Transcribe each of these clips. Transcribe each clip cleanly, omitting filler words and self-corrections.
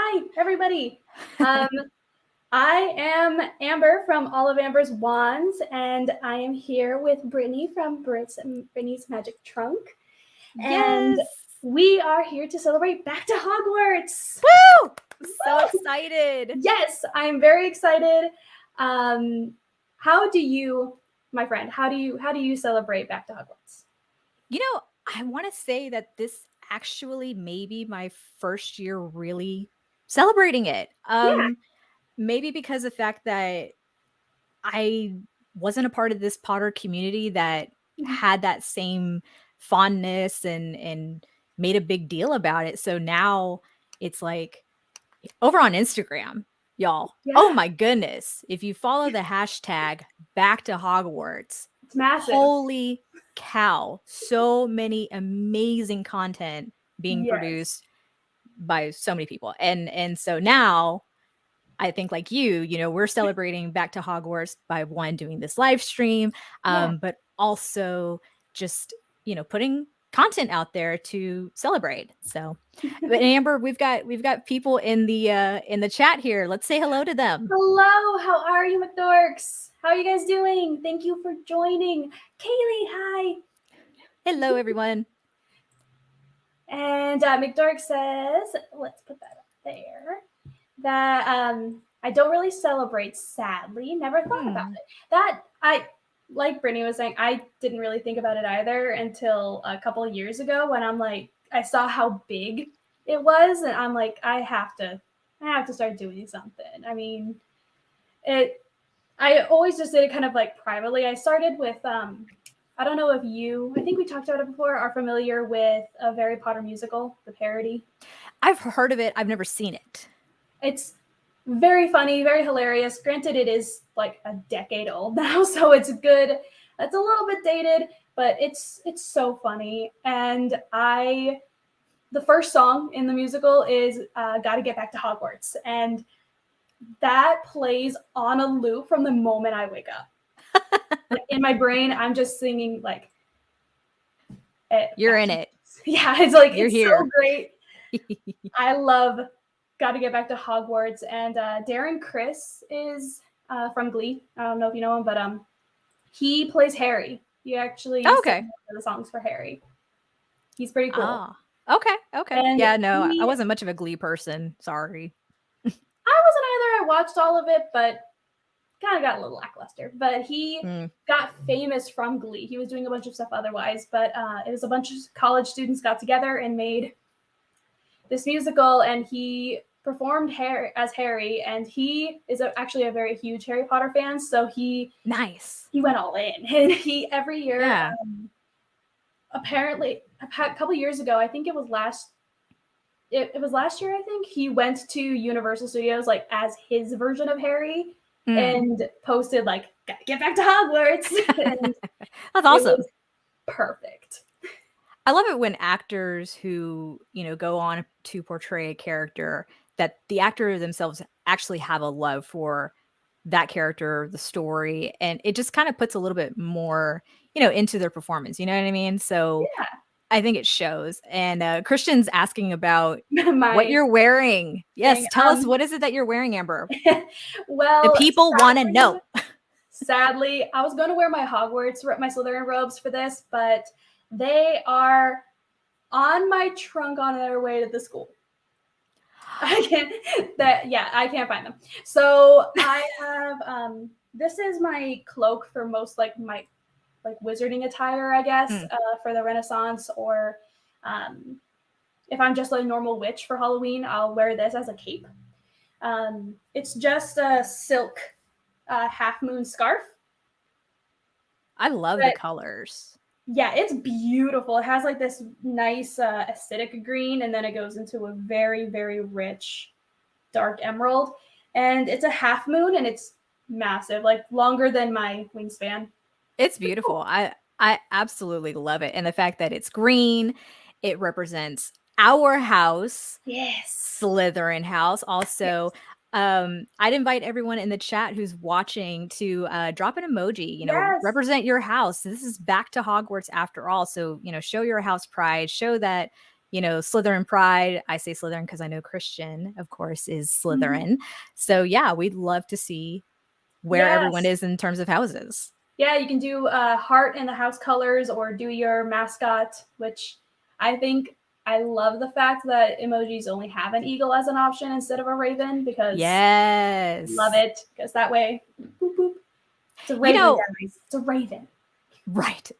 Hi, everybody. Um, I am Amber from All of Amber's Wands, and I am here with Brittany from Brittany's Magic Trunk. And Yes. we are here to celebrate Back to Hogwarts. Woo! So excited. Yes, I'm very excited. How do you, my friend, how do you celebrate Back to Hogwarts? I want to say that this actually may be my first year really celebrating it. Yeah. Maybe because of the fact that I wasn't a part of this Potter community that had that same fondness and made a big deal about it. So now it's like over on Instagram, y'all. Yeah. Oh my goodness. If you follow the hashtag back to Hogwarts, It's massive. holy cow. So many amazing content being produced by so many people. And so now I think like we're celebrating back to Hogwarts by one doing this live stream, but also just, putting content out there to celebrate. So, but Amber, we've got people in the chat here. Let's say hello to them. Hello, how are you, McDorks? How are you guys doing? Thank you for joining. Kaylee, hi. Hello, everyone. And McDork says, let's put that up there, that I don't really celebrate, sadly. Never thought about it. That like Brittany was saying, I didn't really think about it either until a couple of years ago when I saw how big it was, and I'm like, I have to start doing something. I mean, I always just did it kind of like privately. I started with I don't know if I think we talked about it before, are familiar with a Harry Potter musical, the parody. I've heard of it. I've never seen it. It's very funny, very hilarious. Granted, it is like a decade old now, so it's good. It's a little bit dated, but it's so funny. And the first song in the musical is Gotta Get Back to Hogwarts. And that plays on a loop from the moment I wake up. Like, in my brain, I'm just singing like you're in it. Yeah, it's like you're it's here. so great. I love Gotta Get Back to Hogwarts. And Darren Criss is from Glee. I don't know if you know him, but he plays Harry. He actually sings the songs for Harry. He's pretty cool. Okay. And yeah, no, I wasn't much of a Glee person. Sorry. I wasn't either. I watched all of it, but kind of got a little lackluster. But he got famous from Glee. He was doing a bunch of stuff otherwise, but it was a bunch of college students got together and made this musical, and he performed as Harry, and he is actually a very huge Harry Potter fan, so he went all in. And he every year, apparently a couple years ago, I think it was last year, I think, he went to Universal Studios like as his version of Harry and posted like, gotta get back to Hogwarts. And that's awesome. It was perfect. I love it when actors who, go on to portray a character, that the actor themselves actually have a love for that character, the story, and it just kind of puts a little bit more, into their performance. You know what I mean? So I think it shows. And Christian's asking about what you're wearing. Yes, tell us, what is it that you're wearing, Amber? Well, the people want to know. Sadly, I was going to wear my Slytherin robes for this, but they are on my trunk on their way to the school. I can't find them. So I have this is my cloak for most my wizarding attire, I guess, for the Renaissance, or if I'm just a normal witch for Halloween, I'll wear this as a cape. It's just a silk half moon scarf. I love the colors. Yeah, it's beautiful. It has like this nice acidic green, and then it goes into a very, very rich dark emerald. And it's a half moon, and it's massive, like longer than my wingspan. It's beautiful. I absolutely love it. And the fact that it's green, it represents our house. Yes. Slytherin house. Also, I'd invite everyone in the chat who's watching to drop an emoji, represent your house. This is back to Hogwarts after all. So, show your house pride, show that, Slytherin pride. I say Slytherin because I know Christian, of course, is Mhm. Slytherin. So yeah, we'd love to see where everyone Yes. is in terms of houses. Yeah, you can do heart in the house colors or do your mascot, which I think I love the fact that emojis only have an eagle as an option instead of a raven because love Yes. it. Because that way, boop, boop. It's a You raven, know, guys. It's a raven. right.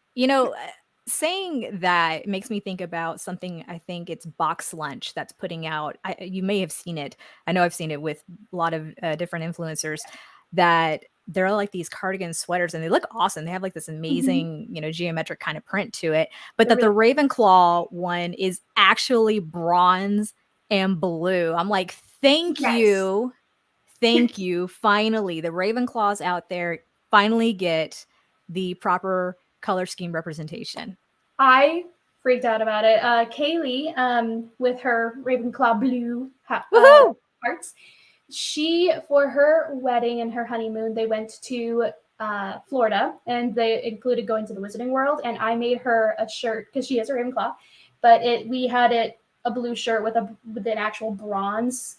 Saying that makes me think about something. I think it's Box Lunch that's putting out. You may have seen it. I know I've seen it with a lot of different influencers that they're like these cardigan sweaters and they look awesome. They have like this amazing, geometric kind of print to it. But They're that the really Ravenclaw one is actually bronze and blue. I'm like, thank yes. you. Thank you. Finally, the Ravenclaws out there finally get the proper color scheme representation. I freaked out about it. Kaylee, with her Ravenclaw blue Woohoo! hearts, she, for her wedding and her honeymoon, they went to Florida and they included going to the Wizarding World. And I made her a shirt because she has a Ravenclaw, but we had it a blue shirt with an actual bronze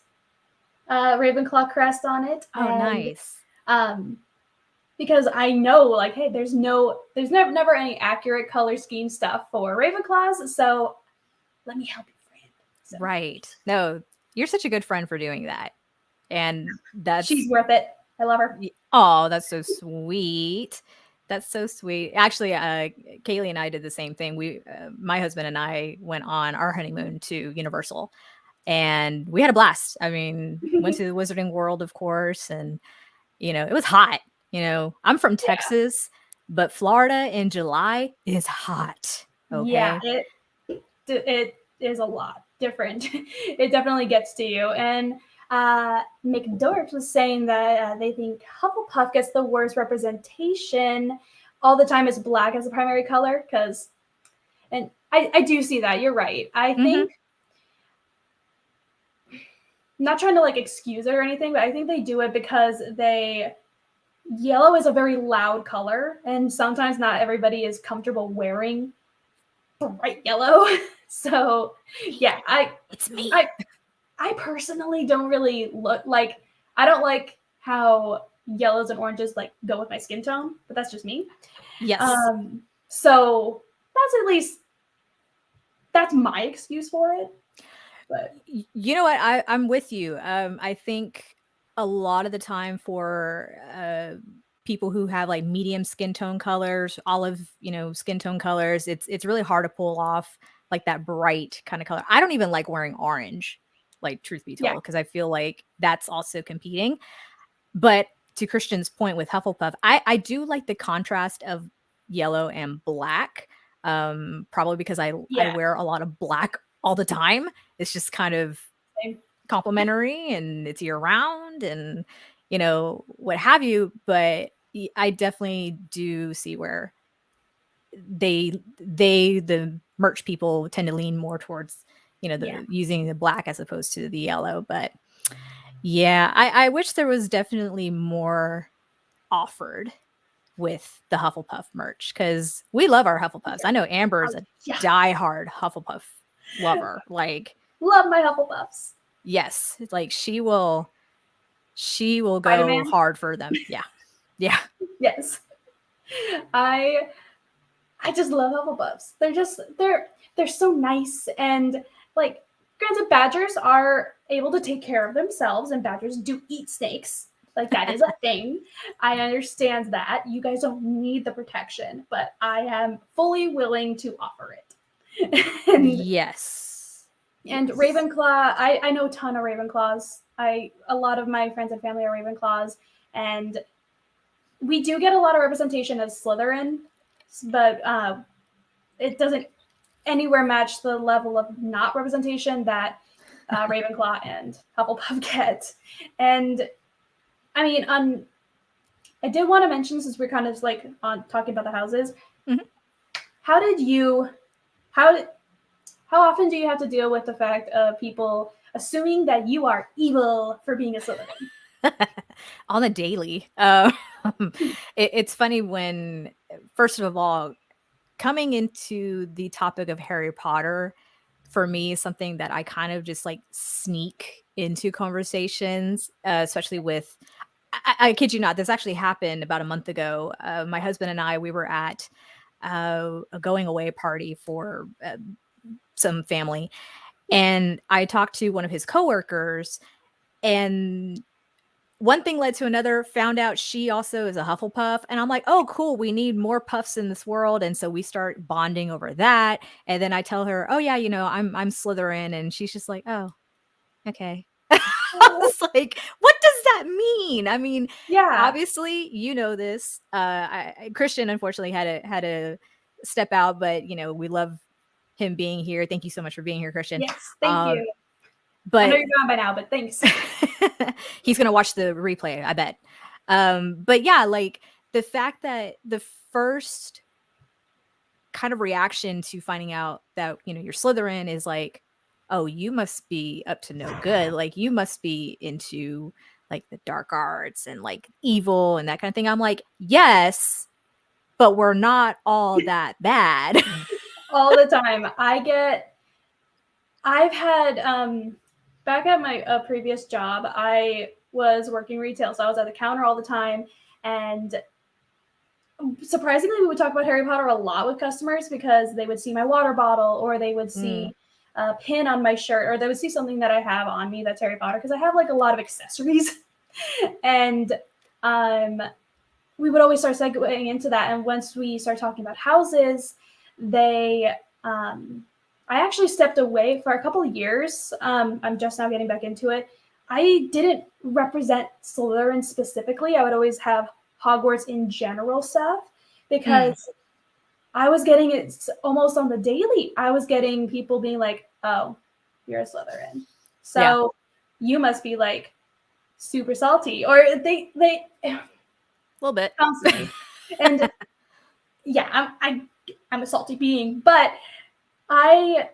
Ravenclaw crest on it. Oh, And nice. because I know, like, hey, there's never any accurate color scheme stuff for Ravenclaws, so let me help you, friend. So Right. No, you're such a good friend for doing that. And she's that's worth it. I love her. oh, that's so sweet. That's so sweet. Actually, Kaylee and I did the same thing. My husband and I went on our honeymoon to Universal, and we had a blast. I mean, went to the Wizarding World, of course, and it was hot. I'm from Yeah, Texas, but Florida in July is hot. yeah, Okay. it is a lot different. It definitely gets to you. And McDorp was saying that they think Hufflepuff gets the worst representation all the time as black as a primary color because, and I do see that. You're right. I Mm-hmm. think I'm not trying to like excuse it or anything, but I think they do it because yellow is a very loud color, and sometimes not everybody is comfortable wearing bright yellow. So yeah, It's me. I personally don't really look like I don't like how yellows and oranges like go with my skin tone, but that's just me. Yes. So that's my excuse for it. But You know what? I'm with you. I think a lot of the time for people who have like medium skin tone colors, olive, skin tone colors, it's really hard to pull off like that bright kind of color. I don't even like wearing orange, like truth be yeah, told, because I feel like that's also competing. But to Christian's point with Hufflepuff, I do like the contrast of yellow and black. Probably because I yeah, wear a lot of black all the time. It's just kind of same. complimentary and it's year round and what have you. But I definitely do see where the merch people tend to lean more towards Yeah, the using the black as opposed to the yellow. But yeah, I wish there was definitely more offered with the Hufflepuff merch because we love our Hufflepuffs. I know Amber is a yeah. diehard Hufflepuff lover. Like, Love my Hufflepuffs. yes, it's like she will Spider go Man. hard for them. Yeah. Yeah. Yes. I I just love Hufflepuffs. They're so nice and like granted badgers are able to take care of themselves and badgers do eat snakes. Like that is a thing. I understand that. You guys don't need the protection, but I am fully willing to offer it. and Yes. and Yes. Ravenclaw, I know a ton of Ravenclaws. A lot of my friends and family are Ravenclaws, and we do get a lot of representation as Slytherin, but it doesn't anywhere match the level of not representation that Ravenclaw and Hufflepuff get. And I mean, I did want to mention since we're kind of like on talking about the houses. Mhm. How did you? How how often do you have to deal with the fact of people assuming that you are evil for being a Slytherin? On the daily. It's funny when, first of all, coming into the topic of Harry Potter, for me, something that I kind of just like sneak into conversations, especially with, I kid you not, this actually happened about a month ago. My husband and I, we were at a going away party for some family. And I talked to one of his coworkers, and one thing led to another, found out she also is a Hufflepuff. And I'm like, oh, cool. We need more puffs in this world. And so we start bonding over that. And then I tell her, oh, yeah, I'm Slytherin. And she's just like, oh, okay. I was like, what does that mean? I mean, Yeah. obviously, this. Christian, unfortunately, had to step out, but, we love him being here. Thank you so much for being here, Christian. Yes. Thank you. But I know you're gone by now, but thanks. he's gonna watch the replay, I bet. But yeah, like the fact that the first kind of reaction to finding out that you're Slytherin is like, oh, you must be up to no good. Like you must be into like the dark arts and like evil and that kind of thing. I'm like, yes, but we're not all that bad. All the time. I've had back at my previous job, I was working retail, so I was at the counter all the time, and surprisingly, we would talk about Harry Potter a lot with customers because they would see my water bottle, or they would see a pin on my shirt, or they would see something that I have on me that's Harry Potter, because I have like a lot of accessories. And we would always start segueing into that. And once we start talking about houses, I actually stepped away for a couple of years. I'm just now getting back into it. I didn't represent Slytherin specifically. I would always have Hogwarts in general stuff, because I was getting it almost on the daily. I was getting people being like, oh, you're a Slytherin, so you must be like super salty, or they a little bit constantly. And yeah, I'm a salty being, but I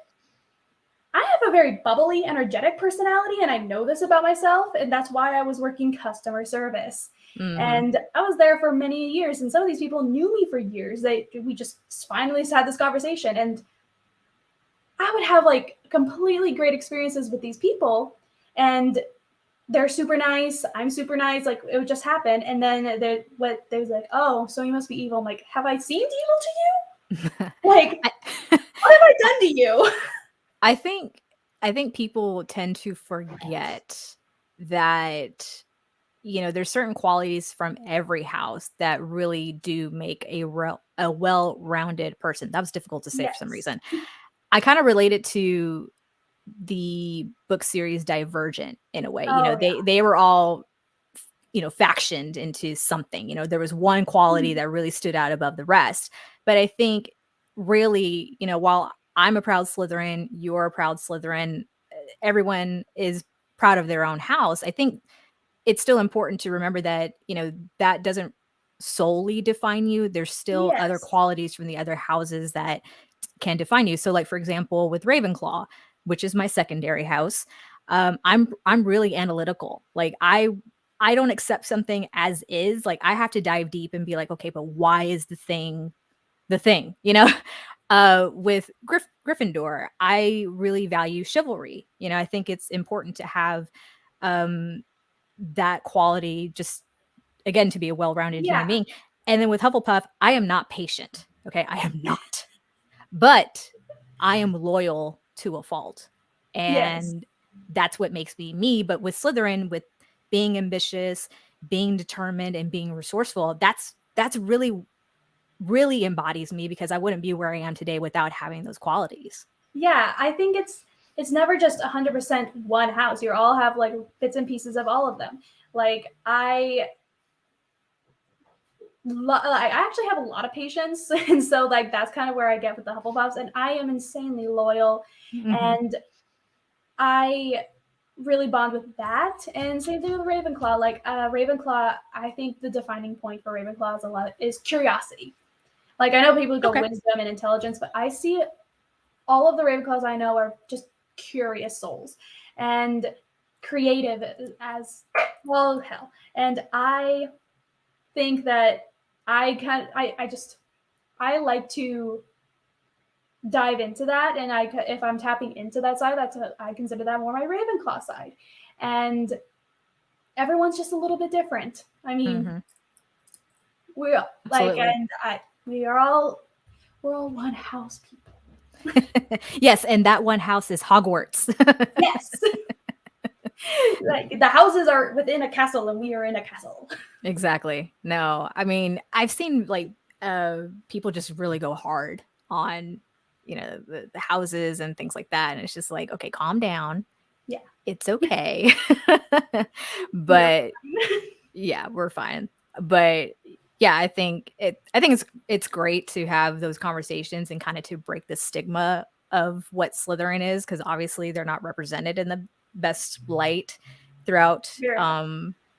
have a very bubbly, energetic personality, and I know this about myself, and that's why I was working customer service. And I was there for many years, and some of these people knew me for years. We just finally had this conversation, and I would have like completely great experiences with these people, and they're super nice. I'm super nice. Like it would just happen, and then they was like, "Oh, so you must be evil." I'm like, "Have I seemed evil to you? Like, what have I done to you?" I think people tend to forget that there's certain qualities from every house that really do make a well-rounded person. That was difficult to say for some reason. I kind of relate it to the book series Divergent in a way. They were all factioned into something. There was one quality that really stood out above the rest. But I think really, while I'm a proud Slytherin, you're a proud Slytherin, everyone is proud of their own house. I think it's still important to remember that, that doesn't solely define you. There's still other qualities from the other houses that can define you. So like, for example, with Ravenclaw, which is my secondary house, I'm really analytical. Like I don't accept something as is. Like I have to dive deep and be like, okay, but why is the thing the thing, with Gryffindor, I really value chivalry. I think it's important to have that quality, just again, to be a well-rounded human being. And then with Hufflepuff, I am not patient. Okay, I am not, but I am loyal to a fault, and that's what makes me me. But with Slytherin, with being ambitious, being determined, and being resourceful, that's really embodies me, because I wouldn't be where I am today without having those qualities. Yeah, I think it's never just 100% one house. You all have like bits and pieces of all of them. Like I actually have a lot of patience, and so like that's kind of where I get with the Hufflepuffs. And I am insanely loyal, and I really bond with that. And same thing with Ravenclaw. Like Ravenclaw, I think the defining point for Ravenclaw is curiosity. Like I know people go wisdom and intelligence, but I see all of the Ravenclaws I know are just curious souls and creative as well hell. And I think that I like to dive into that, and if I'm tapping into that side, I consider that more my Ravenclaw side. And everyone's just a little bit different. I mean, we're like, and we're all one house people. Yes, and that one house is Hogwarts. Yes. Like the houses are within a castle and we are in a castle. Exactly. No, I mean, I've seen like people just really go hard on, you know, the houses and things like that. And it's just like, okay, calm down. Yeah. It's okay. But yeah, we're fine. But yeah, I think it's great to have those conversations and kind of to break the stigma of what Slytherin is, because obviously they're not represented in the best light throughout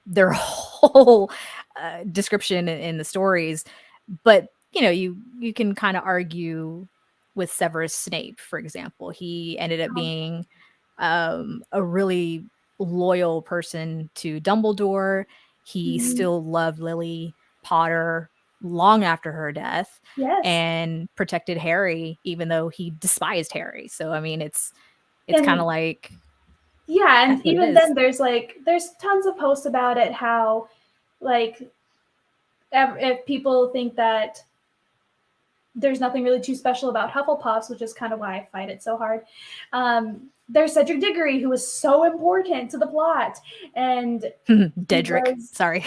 their whole description in the stories. But you know, you can kind of argue with Severus Snape, for example. He ended up being a really loyal person to Dumbledore. He still loved Lily Potter long after her death, and protected Harry, even though he despised Harry. So I mean, it's kind of like, yeah, and even then, there's tons of posts about it. How like if people think that there's nothing really too special about Hufflepuffs, which is kind of why I fight it so hard. There's Cedric Diggory, who was so important to the plot, and Dedrick. Sorry.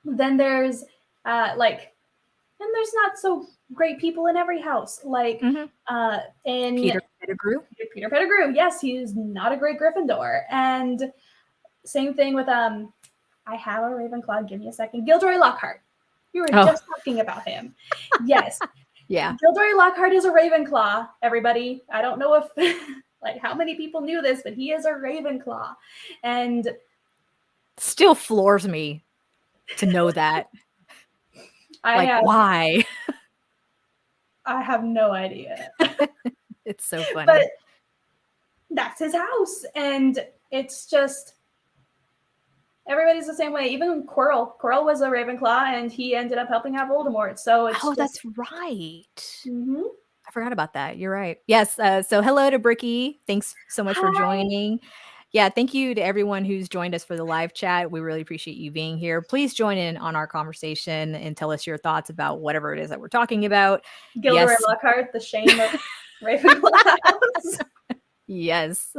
Then there's and there's not so great people in every house, like in Peter Pettigrew. Peter Pettigrew, yes, he's not a great Gryffindor, and same thing with I have a Ravenclaw. Give me a second. Gilderoy Lockhart. We were just talking about him. Yes. Yeah. Gilderoy Lockhart is a Ravenclaw, everybody. I don't know if like how many people knew this, but he is a Ravenclaw. And still floors me to know that. Why? I have no idea. It's so funny. But that's his house. And it's just everybody's the same way. Even Quirrell. Quirrell was a Ravenclaw, and he ended up helping out Voldemort. So it's that's right. I forgot about that. You're right. Yes. So hello to Bricky. Thanks so much for joining. Yeah, thank you to everyone who's joined us for the live chat. We really appreciate you being here. Please join in on our conversation and tell us your thoughts about whatever it is that we're talking about. Gilderoy Lockhart, the shame of Ravenclaw. Yes.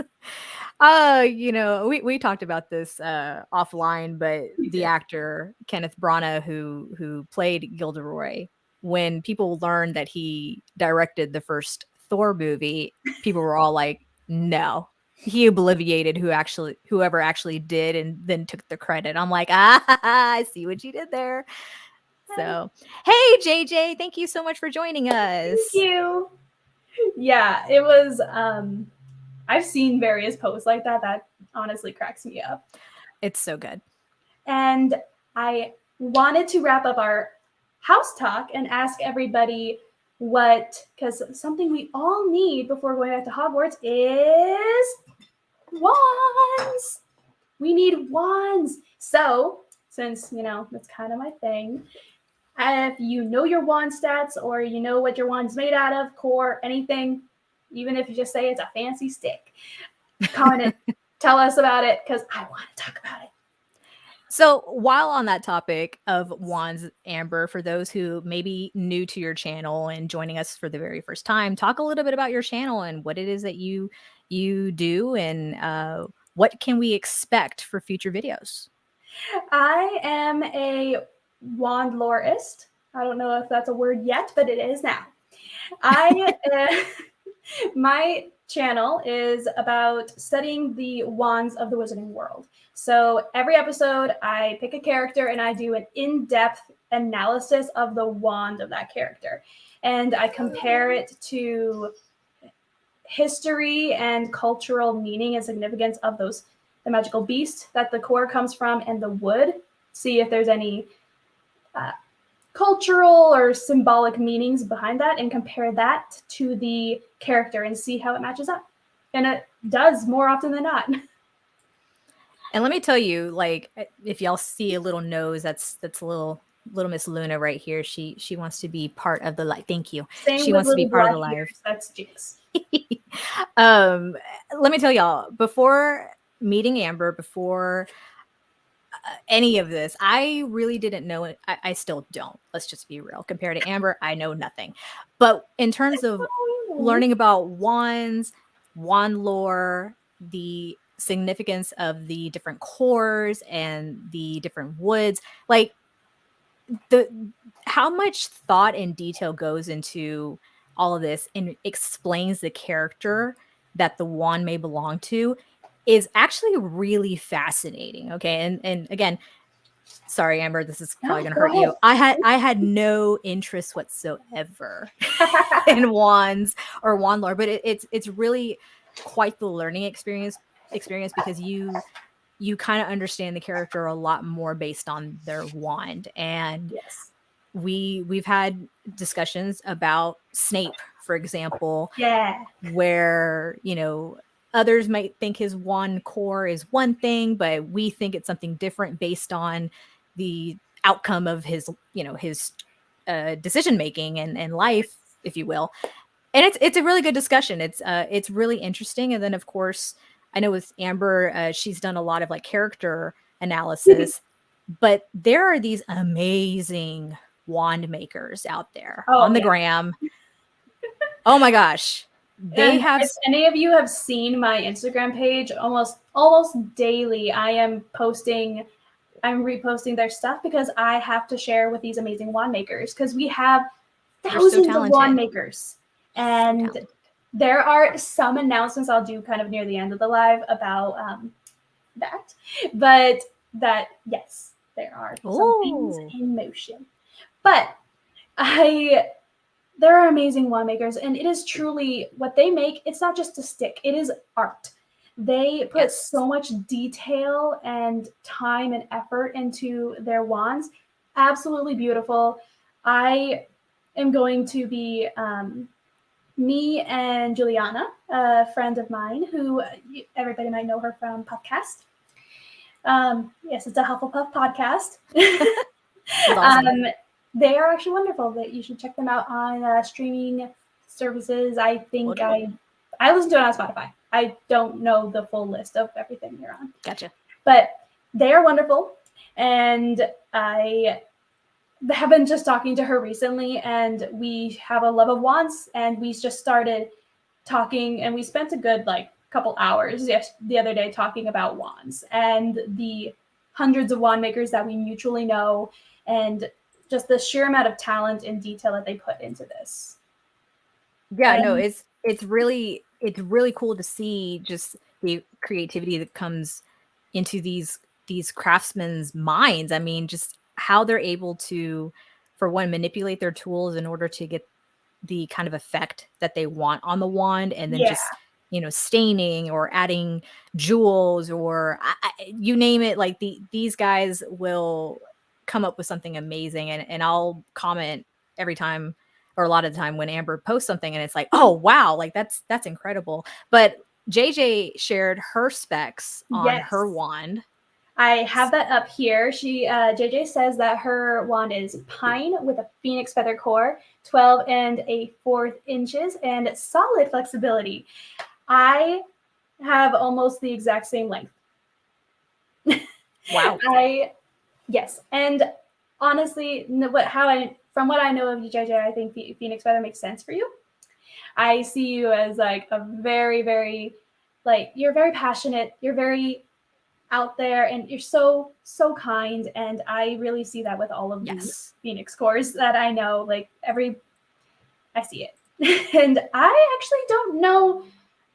You know, we talked about this offline, but the actor Kenneth Branagh, who played Gilderoy, when people learned that he directed the first Thor movie, people were all like, no. He obliviated whoever actually did and then took the credit. I'm like, I see what you did there. So, hey, JJ, thank you so much for joining us. Thank you. Yeah, it was, I've seen various posts like that. That honestly cracks me up. It's so good. And I wanted to wrap up our house talk and ask everybody because something we all need before going back to Hogwarts is wands. We need wands. So, since, that's kind of my thing, if you know your wand stats or you know what your wand's made out of, core, anything, even if you just say it's a fancy stick, comment it, tell us about it, because I want to talk about it. So while on that topic of wands, Amber, for those who may be new to your channel and joining us for the very first time, talk a little bit about your channel and what it is that you do, and what can we expect for future videos? I am a wand loreist. I don't know if that's a word yet, but it is now. My channel is about studying the wands of the wizarding world. So every episode, I pick a character and I do an in-depth analysis of the wand of that character. And I compare it to history and cultural meaning and significance of the magical beast that the core comes from and the wood. See if there's any cultural or symbolic meanings behind that, and compare that to the character and see how it matches up. And it does more often than not. And let me tell you, like, if y'all see a little nose that's a little little Miss Luna right here. She wants to be part of the live. Thank you. Same She with wants to be little part of black the live. ears. That's Jinx. Let me tell y'all, before meeting Amber, before any of this, I really didn't know it. I still don't. Let's just be real. Compared to Amber, I know nothing. But in terms of learning about wands, wand lore, the significance of the different cores and the different woods, like how much thought and detail goes into all of this and explains the character that the wand may belong to is actually really fascinating. Okay. And again, sorry, Amber, this is probably gonna hurt you. I had no interest whatsoever in wands or wand lore, but it's really quite the learning experience because you kind of understand the character a lot more based on their wand. And yes, we've had discussions about Snape, for example, yeah, where, you know, others might think his wand core is one thing, but we think it's something different based on the outcome of his, you know, his decision making and life, if you will. And it's a really good discussion. It's really interesting. And then of course, I know with Amber, she's done a lot of like character analysis, but there are these amazing wand makers out there on the gram. Oh my gosh. They have, if any of you have seen my Instagram page, almost daily I am reposting their stuff because I have to share with these amazing wand makers because we have thousands of wand makers. And there are some announcements I'll do kind of near the end of the live about that. But that, yes, there are some things in motion. But there are amazing wand makers, and it is truly what they make. It's not just a stick, it is art. They put so much detail and time and effort into their wands. Absolutely beautiful. I am going to be me and Juliana, a friend of mine who everybody might know her from Puffcast. Yes, it's a Hufflepuff podcast. Awesome. They are actually wonderful. That you should check them out on streaming services. I think I listen to it on Spotify. I don't know the full list of everything they're on. Gotcha. But they are wonderful, and I have been just talking to her recently, and we have a love of wands, and we just started talking, and we spent a good couple hours the other day talking about wands and the hundreds of wand makers that we mutually know, and just the sheer amount of talent and detail that they put into this. Yeah, no, it's really cool to see just the creativity that comes into these craftsmen's minds. I mean, just how they're able to, for one, manipulate their tools in order to get the kind of effect that they want on the wand, and then just, you know, staining or adding jewels or you name it. Like these guys will come up with something amazing, and I'll comment every time or a lot of the time when Amber posts something and it's like, oh wow, like that's incredible. But JJ shared her specs on her wand. I have that up here. JJ says that her wand is pine with a phoenix feather core, 12 1/4 inches, and solid flexibility. I have almost the exact same length. Wow. Yes, and honestly, from what I know of you, JJ, I think phoenix feather makes sense for you. I see you as like a very, very, you're very passionate. You're very out there, and you're so kind, and I really see that with all of these phoenix cores that I know. I see it. And I actually don't know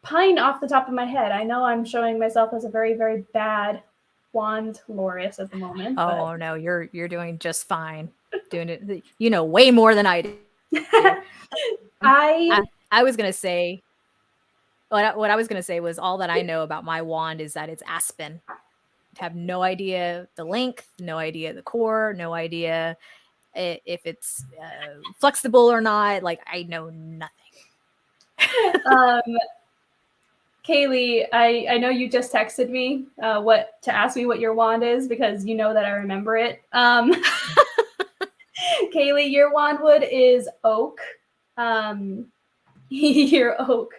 pine off the top of my head. I know I'm showing myself as a very, very bad wand lorist at the moment. Oh no, you're doing just fine. Doing it, you know, way more than I do. I was gonna say what I was gonna say was all that I know about my wand is that it's aspen. I have no idea the length, no idea the core, no idea if it's flexible or not. Like, I know nothing. Kaylee, I know you just texted me to ask me what your wand is because you know that I remember it. Kaylee, your wand wood is oak. Your oak.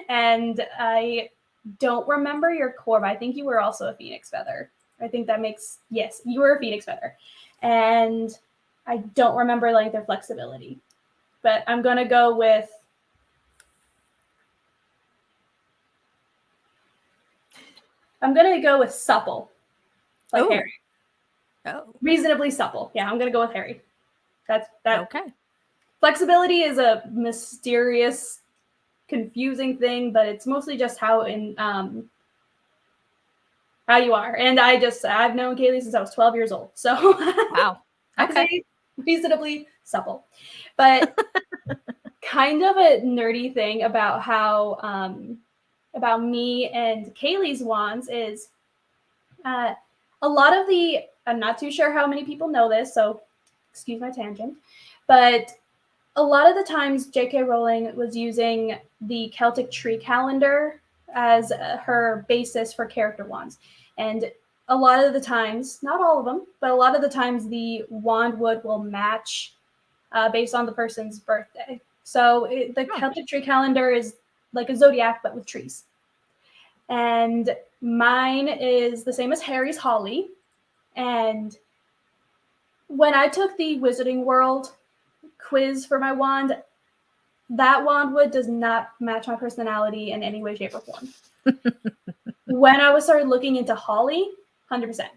And I don't remember your core, but I think you were also a phoenix feather. I think that makes, yes, you were a phoenix feather. And I don't remember length or flexibility. But I'm going to go with supple. Like Harry. Oh. Reasonably supple. Yeah, I'm going to go with Harry. That's that. Okay. Flexibility is a mysterious, confusing thing, but it's mostly just how you are. And I've known Kaylee since I was 12 years old. So wow. I can say reasonably supple. But kind of a nerdy thing about how about me and Kaylee's wands is a lot of I'm not too sure how many people know this, so excuse my tangent, but a lot of the times J.K. Rowling was using the Celtic tree calendar as her basis for character wands. And a lot of the times, not all of them, but a lot of the times the wand wood will match based on the person's birthday. So the Celtic tree calendar is like a zodiac, but with trees. And mine is the same as Harry's, Holly. And when I took the Wizarding World quiz for my wand, that wand wood does not match my personality in any way, shape, or form. When I started looking into Holly, 100%.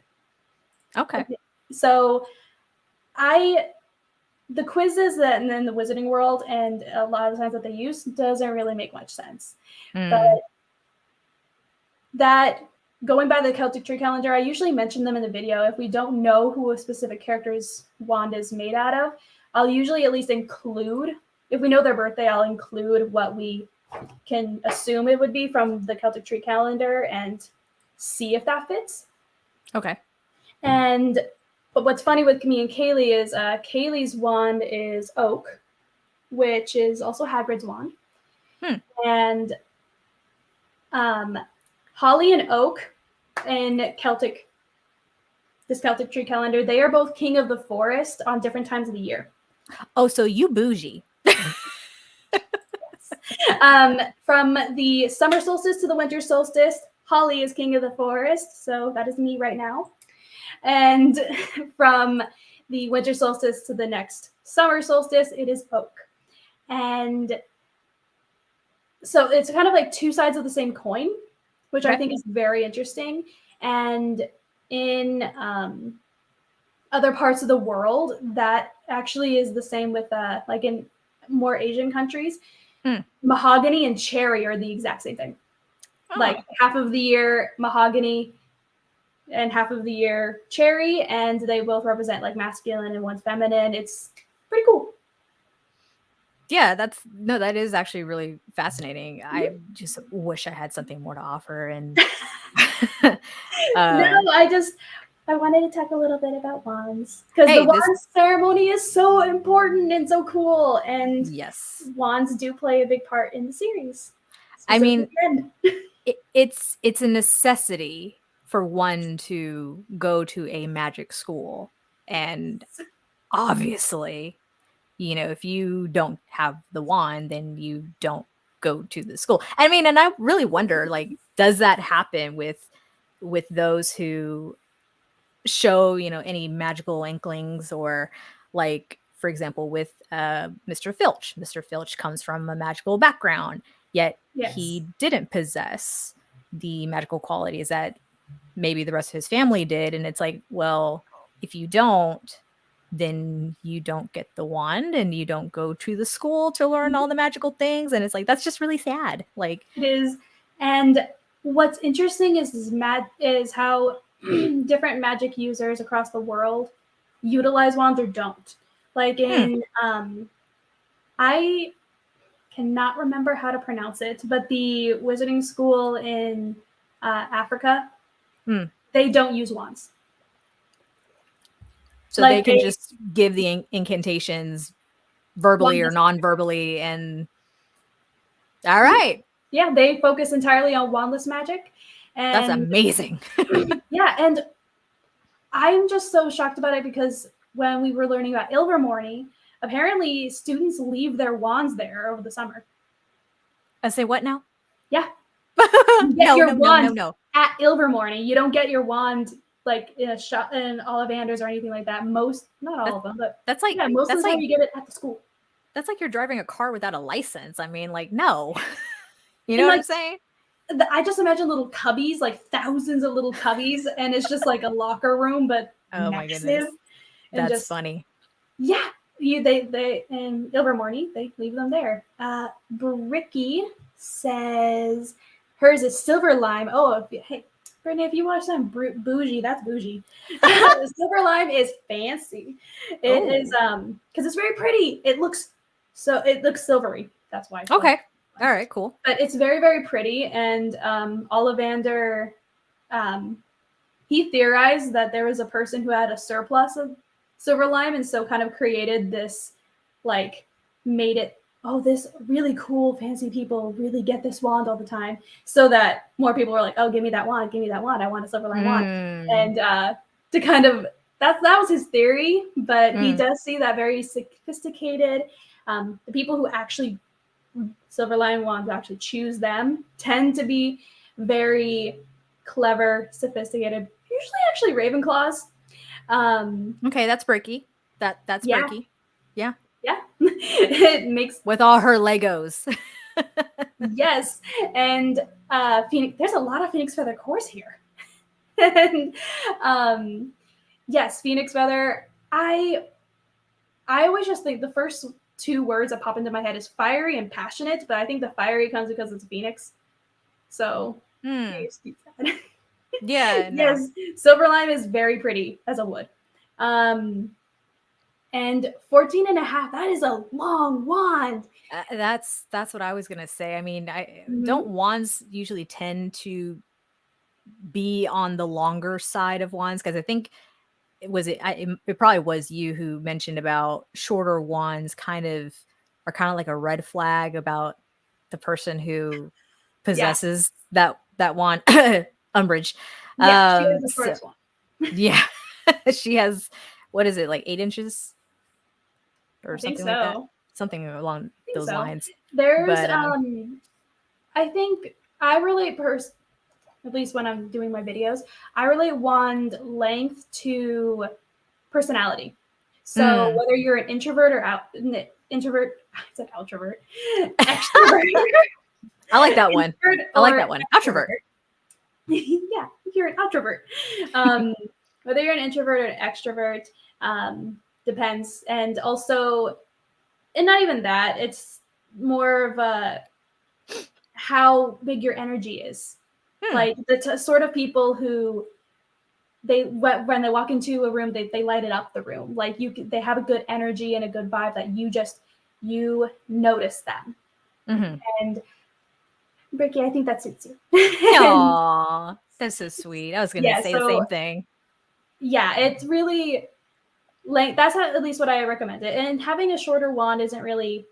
Okay. So the quizzes that and then the Wizarding World and a lot of the times that they use doesn't really make much sense. But that going by the Celtic tree calendar, I usually mention them in the video. If we don't know who a specific character's wand is made out of, I'll usually at least include, if we know their birthday, I'll include what we can assume it would be from the Celtic tree calendar and see if that fits. Okay. But what's funny with me and Kaylee is Kaylee's wand is oak, which is also Hagrid's wand. And Holly and oak in this Celtic tree calendar, they are both king of the forest on different times of the year. Oh, so you bougie. From the summer solstice to the winter solstice, Holly is king of the forest, so that is me right now. And from the winter solstice to the next summer solstice, it is oak. And so it's kind of like two sides of the same coin, which I think is very interesting. And in other parts of the world, that actually is the same with like in more Asian countries. Mahogany and cherry are the exact same thing. Like half of the year mahogany and half of the year cherry, and they both represent like masculine and one's feminine. It's pretty cool. Yeah, that is actually really fascinating. I just wish I had something more to offer. And I wanted to talk a little bit about wands because the wand ceremony is so important and so cool. And yes, wands do play a big part in the series. I mean, it's a necessity for one to go to a magic school. And obviously, you know, if you don't have the wand, then you don't go to the school. I mean, and I really wonder, like, does that happen with those who show, you know, any magical inklings, or like, for example, with Mr. Filch. Mr. Filch comes from a magical background, yet he didn't possess the magical qualities that maybe the rest of his family did. And it's like, well, if you don't, then you don't get the wand and you don't go to the school to learn all the magical things. And it's like, that's just really sad. Like, it is. And what's interesting is how different magic users across the world utilize wands or don't. Like in I cannot remember how to pronounce it, but the wizarding school in Africa, they don't use wands. So like they can just give the incantations verbally or non-verbally, and all right. Yeah, they focus entirely on wandless magic. And that's amazing. Yeah, and I'm just so shocked about it because when we were learning about Ilvermorny, apparently students leave their wands there over the summer. I say what now? Yeah. You get your wand no. at Ilvermorny. You don't get your wand like in a shop in Ollivanders or anything like that. Most, not all of them, but That's like, yeah, most of the time you get it at the school. That's like you're driving a car without a license. I mean, like, no. You And know what like, I'm saying? I just imagine little cubbies, like thousands of little cubbies, and it's just like a locker room, but Oh my massive. goodness. And That's just funny. yeah. They in Ilvermorny, they leave them there. Bricky says hers is silver lime. Oh, hey, Brittany, if you want something bougie, that's bougie. Silver lime is fancy. It is because it's very pretty. It looks silvery. That's why. Okay. All right, cool. But it's very, very pretty. And Ollivander, he theorized that there was a person who had a surplus of silver lime, and so kind of created this, like, made it, oh, this really cool, fancy people really get this wand all the time, so that more people were like, oh, give me that wand, I want a silver lime wand. And to kind of, that was his theory, but he does see that very sophisticated, the people who actually silver lime wands actually choose them tend to be very clever, sophisticated, usually actually Ravenclaws. Okay, that's Bricky. That's yeah. Bricky. Yeah. Yeah. It makes with all her Legos. Yes. And Phoenix, there's a lot of Phoenix Feather cores here. And yes, Phoenix Feather. I always just think the first two words that pop into my head is fiery and passionate, but I think the fiery comes because it's Phoenix. So Yeah. No. Yes, silver lime is very pretty as a wood. And 14 and a half, that is a long wand. That's what I was gonna say. I mean, don't wands usually tend to be on the longer side of wands? Because I think it probably was you who mentioned about shorter wands are kind of like a red flag about the person who possesses that wand. Umbridge. Yeah, she has the shortest one. Yeah. She has, what is it, like 8 inches or something like that? Something along those lines. There's I think I relate at least when I'm doing my videos, I relate wand length to personality. So whether you're an introvert or introvert, I said outrovert, extrovert. I like that one. I like that one. Outrovert. Yeah, you're an outrovert. Whether you're an introvert or an extrovert, depends. And also, and not even that, it's more of a how big your energy is. Like the sort of people who when they walk into a room, they light it up the room. Like they have a good energy and a good vibe that you notice them. And Bricky, I think that suits you. Aww, that's so sweet. I was going to say the same thing. Yeah, it's really that's at least what I recommend it. And having a shorter wand isn't really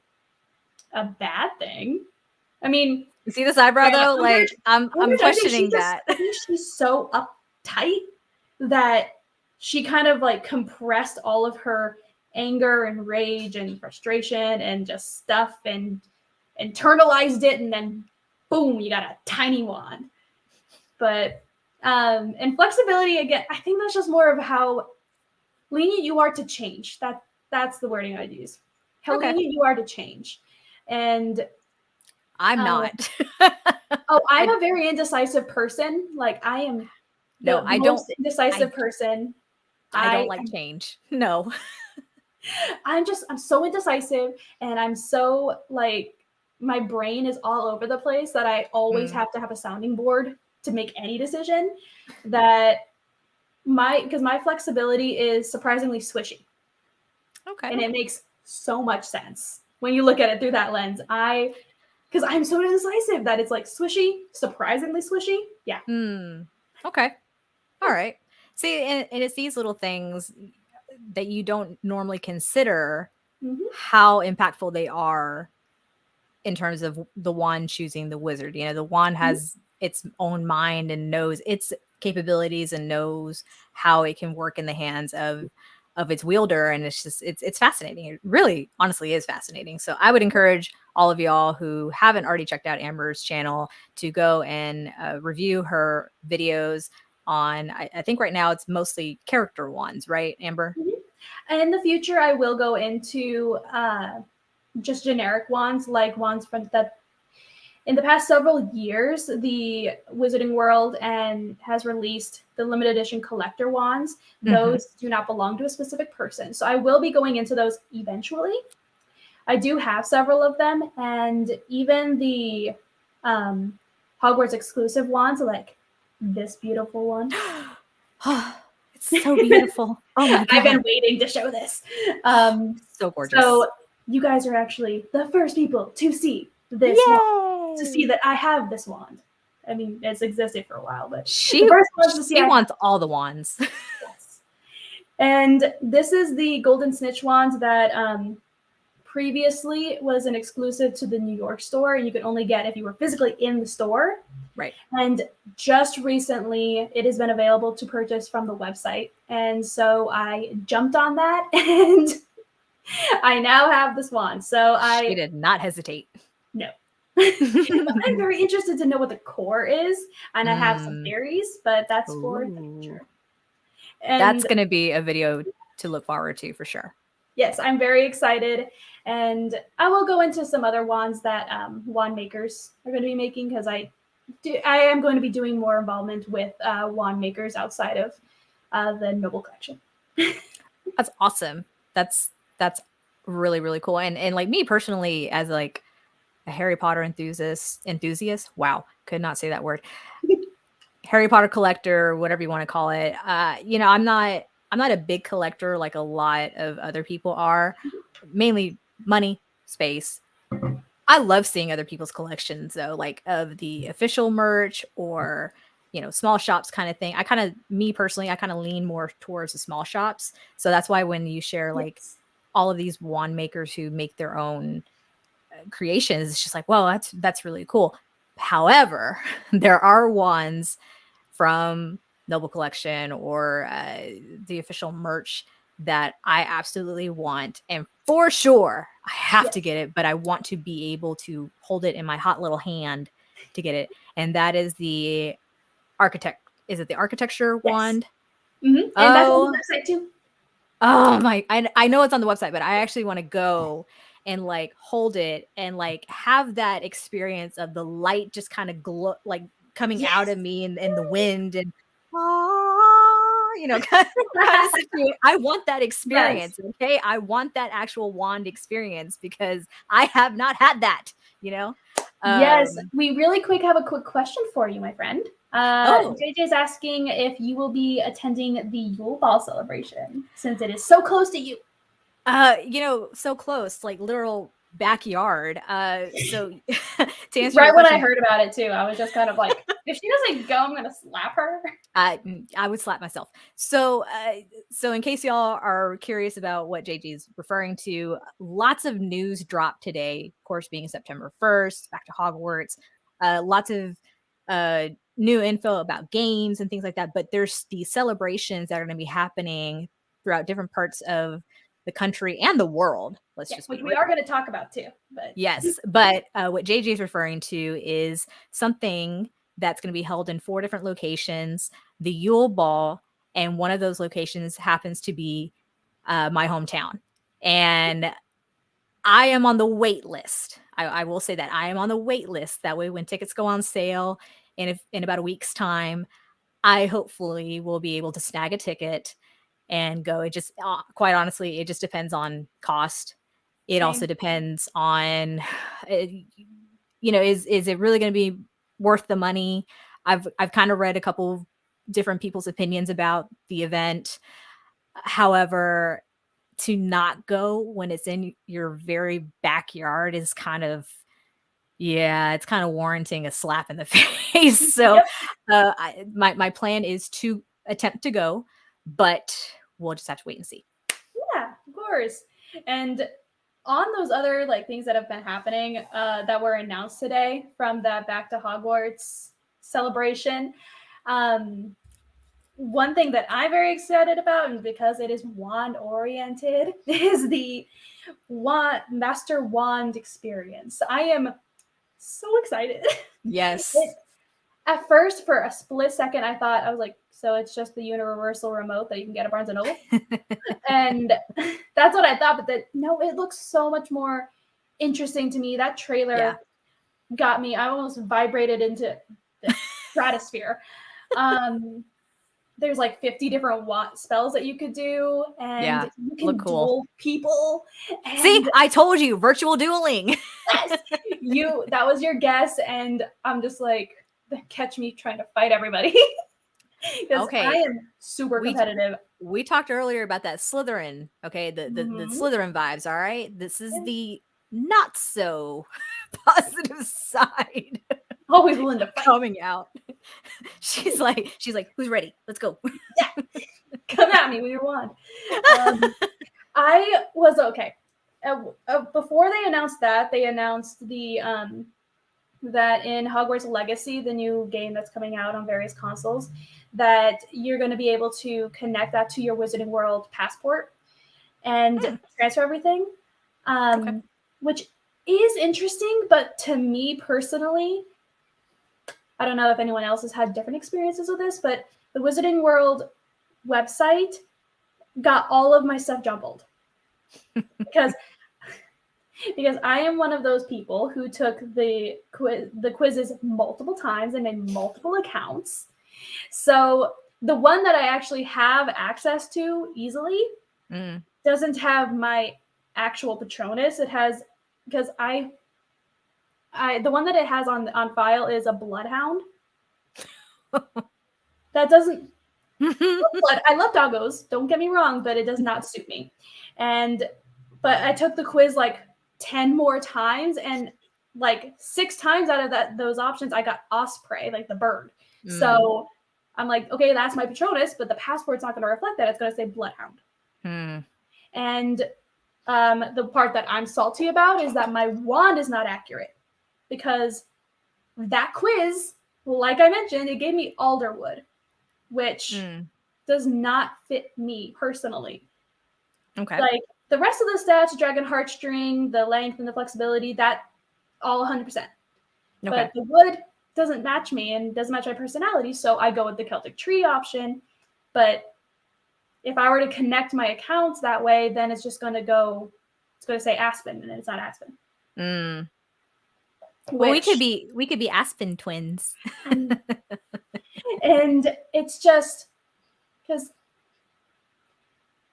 a bad thing. I mean, you see this eyebrow though? Like I'm questioning that. I think she's so uptight that she kind of like compressed all of her anger and rage and frustration and just stuff and internalized it, and then boom, you got a tiny wand. But and flexibility, again, I think that's just more of how lenient you are to change. That's the wording I'd use. How lenient you are to change. And I'm not. I'm a very indecisive person. Like I am the most indecisive person. I don't like change. No. I'm so indecisive, and I'm so like my brain is all over the place that I always have to have a sounding board to make any decision. That because my flexibility is surprisingly swishy. Okay. And it makes so much sense when you look at it through that lens. Because I'm so indecisive that it's like swishy, surprisingly swishy. Yeah. Okay. All right. See, and it's these little things that you don't normally consider how impactful they are in terms of the wand choosing the wizard. You know, the wand has its own mind and knows its capabilities and knows how it can work in the hands of of its wielder, and it's fascinating. It really honestly is fascinating. So I would encourage all of y'all who haven't already checked out Amber's channel to go and review her videos on, I think right now it's mostly character wands, right, Amber? And in the future, I will go into just generic wands, like wands from that. In the past several years, the Wizarding World has released the limited edition collector wands. Those do not belong to a specific person. So I will be going into those eventually. I do have several of them, and even the Hogwarts exclusive wands, like this beautiful one. It's so beautiful. Oh my God. I've been waiting to show this. So gorgeous. So you guys are actually the first people to see this wand, to see that I have this wand. I mean, it's existed for a while, but she wants all the wands. Yes. And this is the Golden Snitch wand that previously was an exclusive to the New York store, and you could only get if you were physically in the store. Right. And just recently, it has been available to purchase from the website. And so I jumped on that, and I now have this wand. So She did not hesitate. No. I'm very interested to know what the core is, and I have some theories, but that's for the future. And that's going to be a video to look forward to for sure. Yes, I'm very excited, and I will go into some other wands that wand makers are going to be making, because I am going to be doing more involvement with wand makers outside of the Noble Collection. That's awesome. That's really, really cool. And like me personally, as like a Harry Potter enthusiast. Wow, could not say that word. Harry Potter collector, whatever you want to call it. You know, I'm not a big collector like a lot of other people are. Mainly money, space. I love seeing other people's collections though, like of the official merch or, you know, small shops kind of thing. Me personally, I kind of lean more towards the small shops. So that's why when you share like all of these wand makers who make their own creations, it's just like, well, that's really cool. However, there are wands from Noble Collection or the official merch that I absolutely want, and for sure I have to get it, but I want to be able to hold it in my hot little hand to get it, and that is the architecture wand? And that's on the website too. Oh my, I know it's on the website, but I actually want to go and like hold it and like have that experience of the light just kind of glow, like coming out of me and the wind and you know, kind of situation. I want that experience. Okay, I want that actual wand experience because I have not had that, you know. Yes, we really have a quick question for you, my friend. JJ's asking if you will be attending the Yule Ball celebration since it is so close to you. You know, so close, like literal backyard. So to answer right your when question, I heard about it too, I was just kind of like, if she doesn't go, I'm gonna slap her. I would slap myself. So in case y'all are curious about what JJ's referring to, lots of news dropped today, of course, being September 1st, back to Hogwarts, lots of new info about games and things like that. But there's these celebrations that are going to be happening throughout different parts of the country and the world. Which we are going to talk about too. But yes, but what JJ is referring to is something that's going to be held in 4 different locations, the Yule Ball, and one of those locations happens to be my hometown. And I am on the wait list. I will say that I am on the wait list. That way, when tickets go on sale in about a week's time, I hopefully will be able to snag a ticket and go. It just, quite honestly, it just depends on cost. It also depends on, you know, is it really going to be worth the money? I've kind of read a couple different people's opinions about the event. However, to not go when it's in your very backyard is kind of, it's kind of warranting a slap in the face. So my plan is to attempt to go, but we'll just have to wait and see. Yeah, of course. And on those other like things that have been happening that were announced today from the Back to Hogwarts celebration, one thing that I'm very excited about, and because it is wand oriented, is the Master Wand experience. I am so excited. Yes. At first, for a split second, I was like, so it's just the universal remote that you can get at Barnes and Noble? And that's what I thought, but no, it looks so much more interesting to me. That trailer got me. I almost vibrated into the stratosphere. There's like 50 different spells that you could do, and you can duel people. And see, I told you, virtual dueling. Yes, that was your guess, and I'm just like, catch me trying to fight everybody. Because I am super competitive. We talked earlier about that Slytherin, okay? The Slytherin vibes, all right? This is the not so positive side. Always willing to fight. Coming out. She's like, who's ready? Let's go. Yeah. Come at me with your wand. I was okay. Before they announced that, they announced that in Hogwarts Legacy, the new game that's coming out on various consoles, that you're going to be able to connect that to your Wizarding World passport and transfer everything, which is interesting. But to me personally, I don't know if anyone else has had different experiences with this, but the Wizarding World website got all of my stuff jumbled because I am one of those people who took the quizzes multiple times and made multiple accounts. So the one that I actually have access to easily doesn't have my actual Patronus. It has, because the one that it has on file is a Bloodhound. That doesn't. I love doggos. Don't get me wrong, but it does not suit me. But I took the quiz like 10 more times, and like 6 times out of those options, I got osprey, like the bird. So I'm like, okay, that's my Patronus, but the passport's not going to reflect that. It's going to say Bloodhound. And the part that I'm salty about is that my wand is not accurate, because that quiz, like I mentioned, it gave me Alderwood, which does not fit me personally. Okay. Like the rest of the stats, Dragon Heartstring, the length and the flexibility, that all 100%. Okay. But the wood doesn't match me and doesn't match my personality, so I go with the Celtic Tree option. But if I were to connect my accounts that way, then it's just going to say Aspen, and it's not Aspen. Well, we could be Aspen twins. And it's just because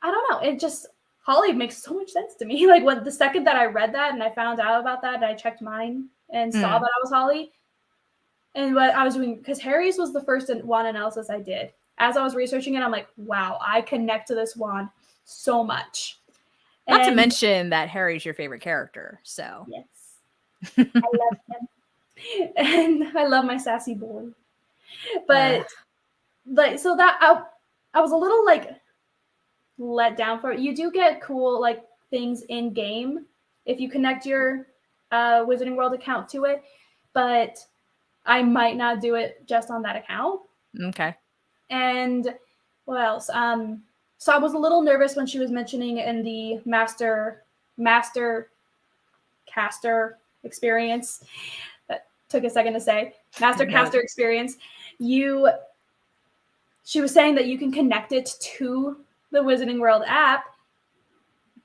I don't know. It just, Holly makes so much sense to me. Like the second that I read that and I found out about that, and I checked mine and saw that I was Holly, and what I was doing, because Harry's was the first wand analysis I did. As I was researching it, I'm like, wow, I connect to this wand so much. Not to mention that Harry's your favorite character, so. Yes. I love him. And I love my sassy boy. But like, so that I was a little like let down for it. You do get cool like things in game if you connect your Wizarding World account to it, but I might not do it just on that account. Okay. And what else? So I was a little nervous when she was mentioning in the master caster experience. That took a second to say. Master caster experience. She was saying that you can connect it to the Wizarding World app,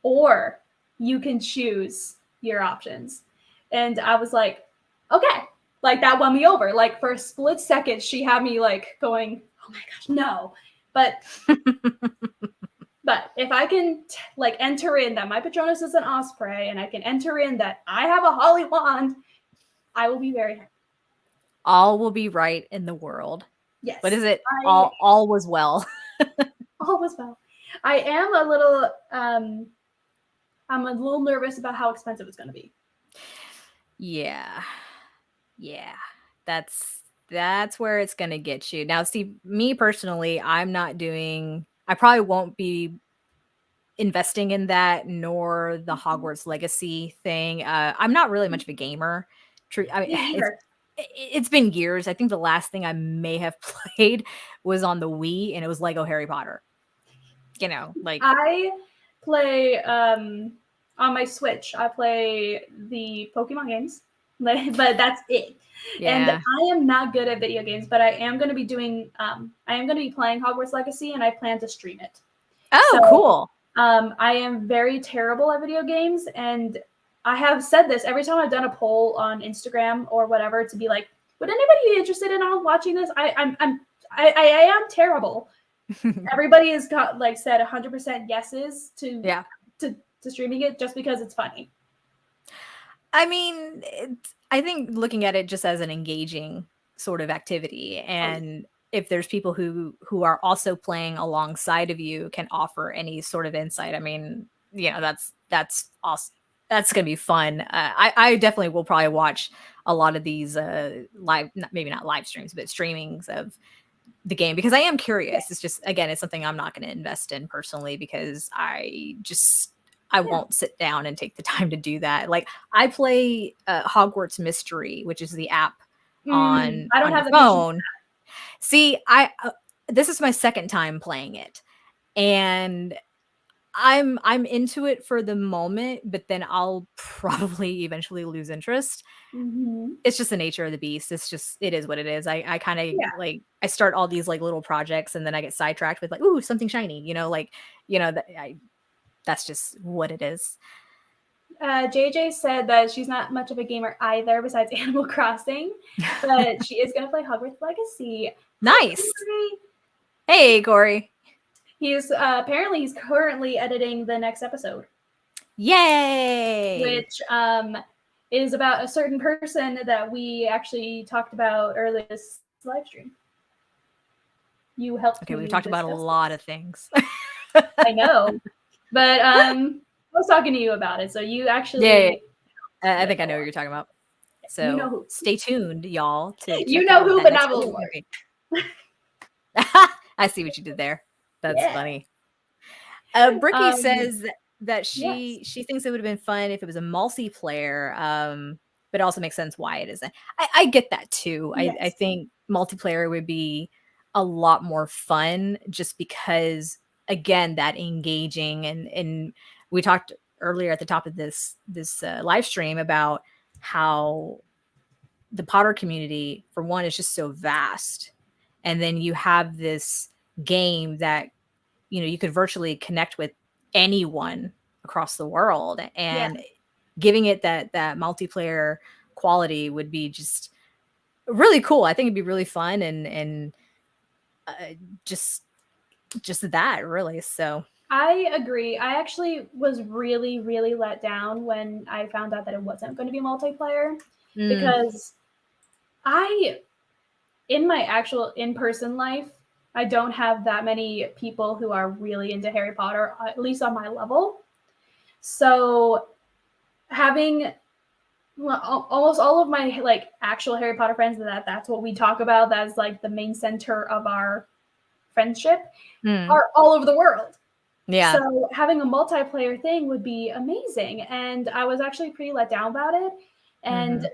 or you can choose your options. And I was like, okay, like that won me over. Like for a split second, she had me like going, oh my gosh, no. But if I can like enter in that my Patronus is an osprey, and I can enter in that I have a Holly wand, I will be very happy. All will be right in the world. Yes. What is it? All was well. All was well. I am a little I'm a little nervous about how expensive it's going to be. Yeah. That's where it's going to get you. Now, see, me personally, I probably won't be investing in that, nor the Hogwarts Legacy thing. I'm not really much of a gamer. it's been years. I think the last thing I may have played was on the Wii, and it was Lego Harry Potter. You know, like I play on my Switch. I play the Pokemon games, but that's it. And yeah. I am not good at video games, but I am going to be doing. I am going to be playing Hogwarts Legacy, and I plan to stream it. Oh, So, cool. I am very terrible at video games, and I have said this every time I've done a poll on Instagram or whatever to be like, would anybody be interested in watching this? I am terrible. Everybody has got like said 100% yeses to streaming it just because it's funny. I mean, I think looking at it just as an engaging sort of activity, and if there's people who are also playing alongside of you can offer any sort of insight, I mean, you know, that's awesome. That's gonna be fun. I definitely will probably watch a lot of these live, maybe not live streams, but streamings of the game, because I am curious. It's just, again, it's something I'm not going to invest in personally, because I won't sit down and take the time to do that. Like, I play Hogwarts Mystery, which is the app on I don't have your the phone. See, this is my second time playing it, and I'm into it for the moment, but then I'll probably eventually lose interest. It's just the nature of the beast. It is what it is. I kind of like, I start all these like little projects, and then I get sidetracked with like, ooh, something shiny, you know, like, you know, that's just what it is. JJ said that she's not much of a gamer either, besides Animal Crossing, but she is going to play Hogwarts Legacy. Nice. Hi, hey, Corey. He's apparently he's currently editing the next episode. Yay! Which is about a certain person that we actually talked about earlier this live stream. You helped. Okay, we've talked about a lot of things. I know, but I was talking to you about it, so you actually. I think I know what you're talking about. So you know who. Stay tuned, y'all. To you know who, but not Voldemort. I see what you did there. That's funny. Bricky says that she thinks it would have been fun if it was a multiplayer, but it also makes sense why it isn't. I get that too. I think multiplayer would be a lot more fun, just because, again, that engaging, and we talked earlier at the top of this live stream about how the Potter community, for one, is just so vast, and then you have this game that, you know, you could virtually connect with anyone across the world, and giving it that multiplayer quality would be just really cool. I think it'd be really fun, and just that, really. So I agree. I actually was really, really let down when I found out that it wasn't going to be multiplayer, because in my actual in-person life, I don't have that many people who are really into Harry Potter, at least on my level. So having almost all of my like actual Harry Potter friends, that's what we talk about, that's like the main center of our friendship, are all over the world. Yeah. So having a multiplayer thing would be amazing. And I was actually pretty let down about it. And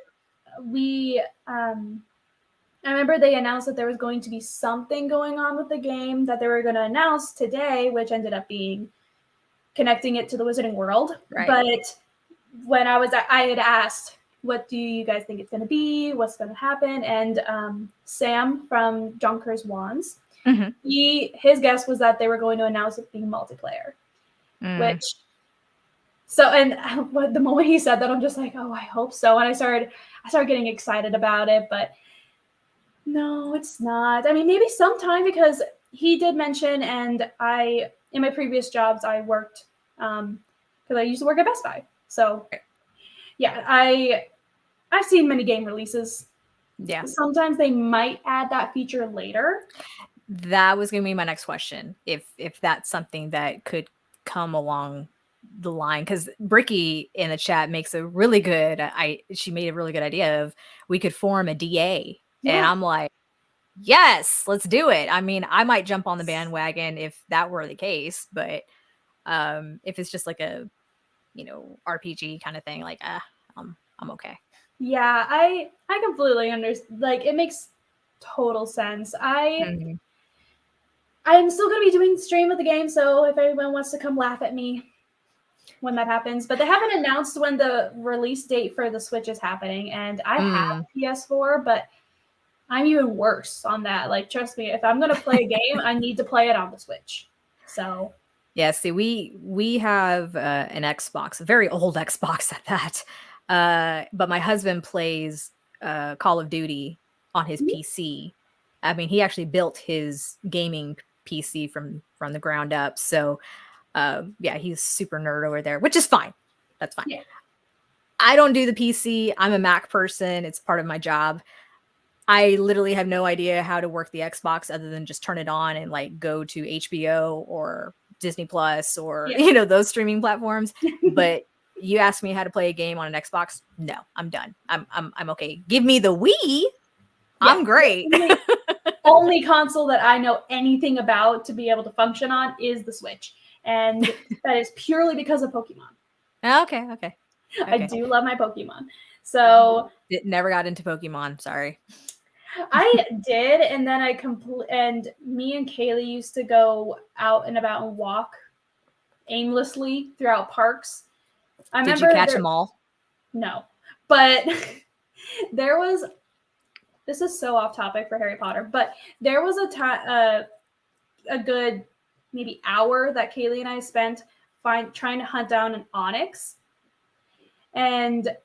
I remember they announced that there was going to be something going on with the game that they were going to announce today, which ended up being connecting it to the Wizarding World. Right. But when I had asked, what do you guys think it's going to be? What's going to happen? And Sam from Junkers Wands, his guess was that they were going to announce it being multiplayer. And the moment he said that, I'm just like, oh, I hope so. And I started getting excited about it, but no, it's not. I mean, maybe sometime, because he did mention, and in my previous jobs, I worked, because I used to work at Best Buy. So, yeah, I've seen many game releases. Yeah. Sometimes they might add that feature later. That was going to be my next question. If that's something that could come along the line, because Bricky in the chat makes a really good, she made a really good idea of, we could form a DA. And I'm like, yes, let's do it. I mean, I might jump on the bandwagon if that were the case, but if it's just like a, you know, RPG kind of thing, like, I'm okay. Yeah, I completely understand. Like, it makes total sense. Mhm. I'm still gonna be doing stream of the game, so if anyone wants to come laugh at me when that happens, but they haven't announced when the release date for the Switch is happening, and I have PS4, but I'm even worse on that. Like, trust me, if I'm gonna play a game, I need to play it on the Switch. So Yeah, see, we have an Xbox, a very old Xbox at that. But my husband plays Call of Duty on his PC. I mean, he actually built his gaming PC from the ground up. So yeah, he's super nerd over there, which is fine. That's fine. yeah. I don't do the PC. I'm a Mac person. It's part of my job. I literally have no idea how to work the Xbox other than just turn it on and like go to HBO or Disney Plus or those streaming platforms. But you ask me how to play a game on an Xbox, no, I'm done. I'm okay. Give me the Wii. I'm great. The only console that I know anything about to be able to function on is the Switch, and that is purely because of Pokemon. Okay. I do love my Pokemon. So never got into Pokemon. Sorry. I did, and then and me and Kaylee used to go out and about and walk aimlessly throughout parks. Did you catch them all? No, but there was. This is so off topic for Harry Potter, but there was a good maybe hour that Kaylee and I spent trying to hunt down an Onyx, and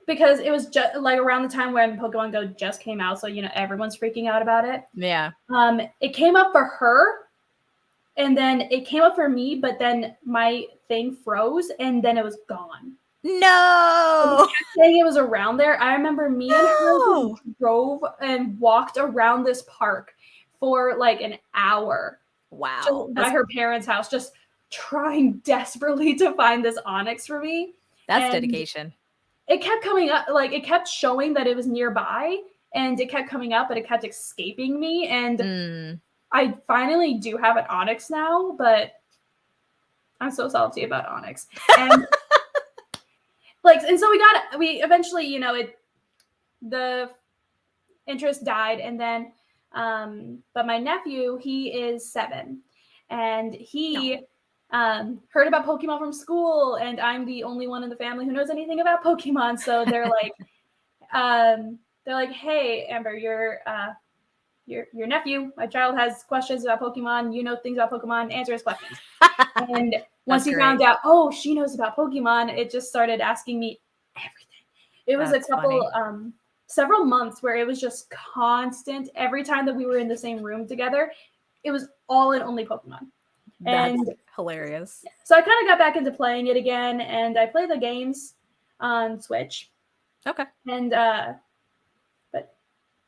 because it was just like around the time when Pokemon Go just came out, so everyone's freaking out about it. Yeah. It came up for her, and then it came up for me, but then my thing froze, and then it was gone. No. Saying it was around there. I remember me and her drove and walked around this park for like an hour. Wow. By her parents' house, just trying desperately to find this Onyx for me. That's dedication. It kept coming up, like it kept showing that it was nearby, and it kept coming up, but it kept escaping me. And I finally do have an Onyx now, but I'm so salty about Onyx. And and so we eventually, the interest died, and then but my nephew, he is 7, and he heard about Pokemon from school, and I'm the only one in the family who knows anything about Pokemon. So they're like, hey, Amber, your nephew, my child, has questions about Pokemon. You know things about Pokemon. Answer his questions. And once he found out, she knows about Pokemon, it just started asking me everything. It was several months where it was just constant. Every time that we were in the same room together, it was all and only Pokemon. That's hilarious. So I kind of got back into playing it again, and I play the games on Switch. Okay. And but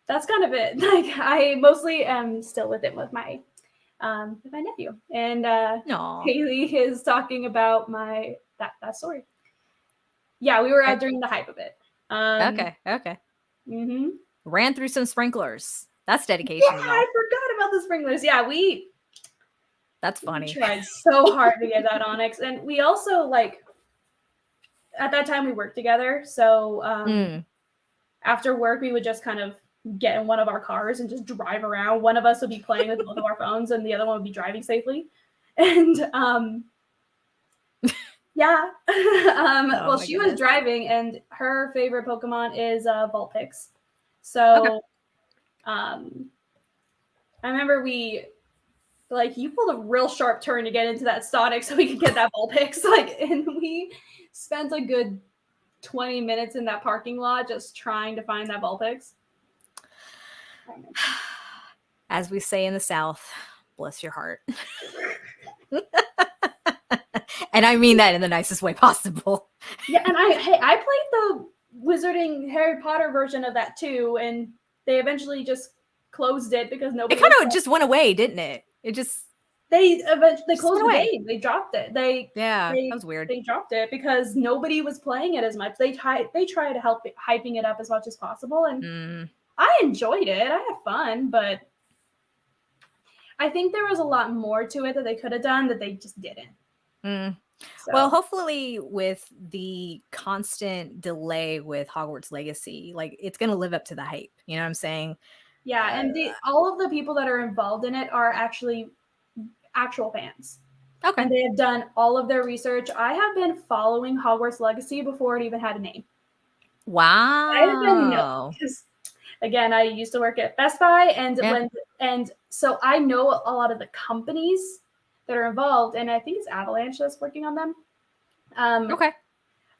that's kind of it. Like, I mostly am still with it with my nephew, and Haley is talking about that story. Yeah, we were out during the hype of it. Okay. Mm-hmm. Ran through some sprinklers. That's dedication. Yeah, I forgot about the sprinklers. Yeah, that's funny. We tried so hard to get that Onyx, and we also at that time we worked together, so after work we would just kind of get in one of our cars and just drive around. One of us would be playing with both of our phones, and the other one would be driving safely. And yeah, she was driving, and her favorite Pokemon is Vulpix. So I remember you pulled a real sharp turn to get into that Sonic so we could get that Vulpix. And we spent a good 20 minutes in that parking lot just trying to find that Vulpix. As we say in the South, bless your heart. And I mean that in the nicest way possible. Yeah, and I played the Wizarding Harry Potter version of that too, and they eventually just closed it because nobody. It kind of just went away, didn't it? It just they closed the game. They dropped it. That was weird. They dropped it because nobody was playing it as much. They try to help hyping it up as much as possible, and I enjoyed it. I had fun, but I think there was a lot more to it that they could have done that they just didn't. So Well, hopefully with the constant delay with Hogwarts Legacy, like it's going to live up to the hype. You know what I'm saying? yeah, and all of the people that are involved in it are actually actual fans. Okay. And they have done all of their research. I have been following Hogwarts Legacy before it even had a name. I have been Wow. because again, I used to work at Best Buy, and Yeah. so I know a lot of the companies that are involved, and I think it's Avalanche that's working on them. Okay.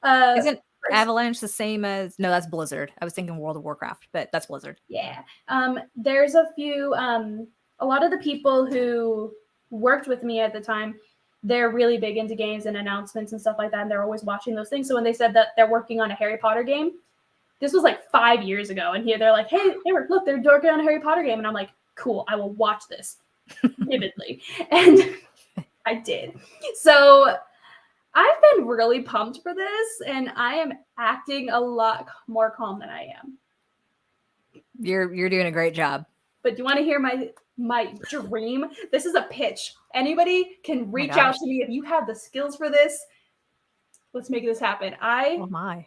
Uh, Isn't Avalanche the same as? No, that's Blizzard. I was thinking World of Warcraft, but that's Blizzard. yeah. There's a few. A lot of the people who worked with me at the time, they're really big into games and announcements and stuff like that, and they're always watching those things. So when they said that they're working on a Harry Potter game, this was like 5 years ago, and here they're like, "Hey, look, they're working on a Harry Potter game," and I'm like, "Cool, I will watch this vividly," and I did. So I've been really pumped for this, and I am acting a lot more calm than I am. You're doing a great job. But do you want to hear my dream? This is a pitch. Anybody can reach out to me if you have the skills for this. Let's make this happen. Oh my.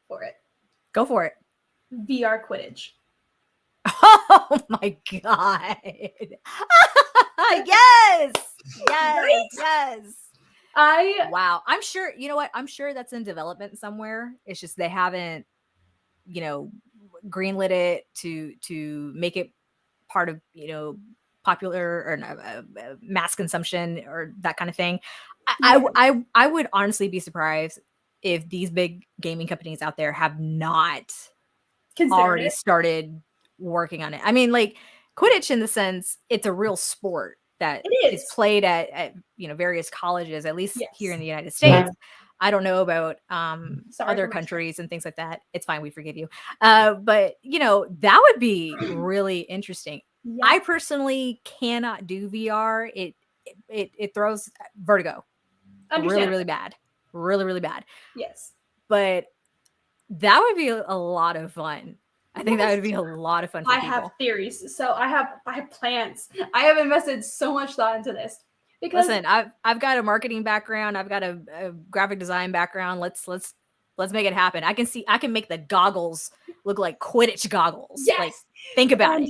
For it. Go for it. VR Quidditch. Oh my god. Yes. Right? Yes. Wow. I'm sure, you know what? I'm sure that's in development somewhere. It's just they haven't, greenlit it to make it part of, popular or mass consumption or that kind of thing. I would honestly be surprised if these big gaming companies out there have not already started working on it. I mean, like Quidditch, in the sense, it's a real sport that is played at various colleges, at least here in the United States. I don't know about other countries and things like that. It's fine, we forgive you. But that would be really interesting. Yeah. I personally cannot do VR. It throws vertigo. Really, really bad. Really, really bad. Yes. But that would be a lot of fun. I think that would be a lot of fun for people. I have theories. So I have plans. I have invested so much thought into this. Because listen, I've got a marketing background. I've got a graphic design background. Let's make it happen. I can make the goggles look like Quidditch goggles. Yes. Like, think about it.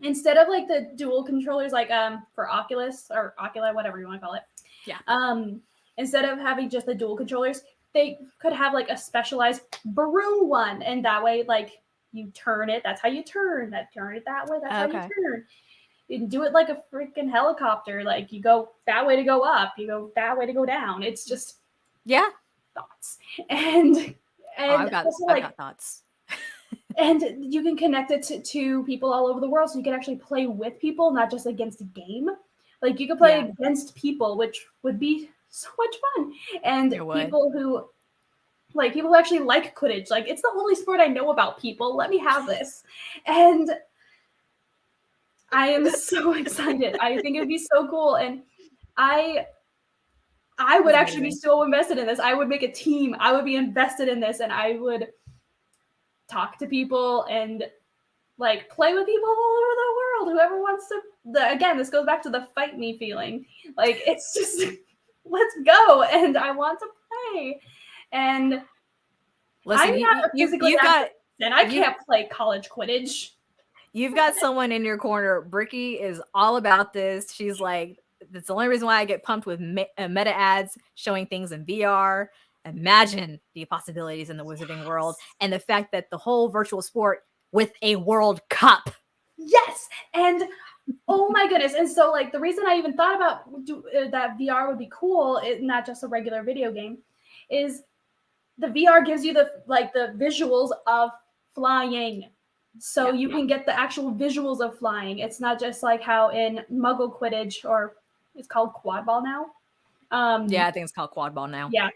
Instead of like the dual controllers, like for Oculus or Oculi, whatever you want to call it. Yeah. Instead of having just the dual controllers, they could have like a specialized broom one, and that way, like you turn it. That's how you turn. Turn it that way. That's how you turn. You do it like a freaking helicopter. Like you go that way to go up, you go that way to go down. It's just thoughts. And I've got thoughts. And you can connect it to people all over the world, so you can actually play with people, not just against a game. Like you could play against people, which would be so much fun. And people who actually like Quidditch. Like it's the only sport I know about, people. Let me have this. And I am so excited. I think it'd be so cool. And I would actually be so invested in this. I would make a team. I would be invested in this, and I would talk to people and like play with people all over the world. Whoever wants to, again, this goes back to the fight me feeling. Like it's just, let's go. And I want to play. And listen, I'm not physically active, and I can't play college Quidditch. You've got someone in your corner. Bricky is all about this. She's like, that's the only reason why I get pumped with meta ads showing things in VR. Imagine the possibilities in the wizarding world, and the fact that the whole virtual sport with a World Cup. Yes. And oh my goodness. And so like the reason I even thought about that VR would be cool, not just a regular video game, is the VR gives you the visuals of flying. So you can get the actual visuals of flying. It's not just like how in Muggle Quidditch, or it's called quad ball now. I think it's called quad ball now. Yeah.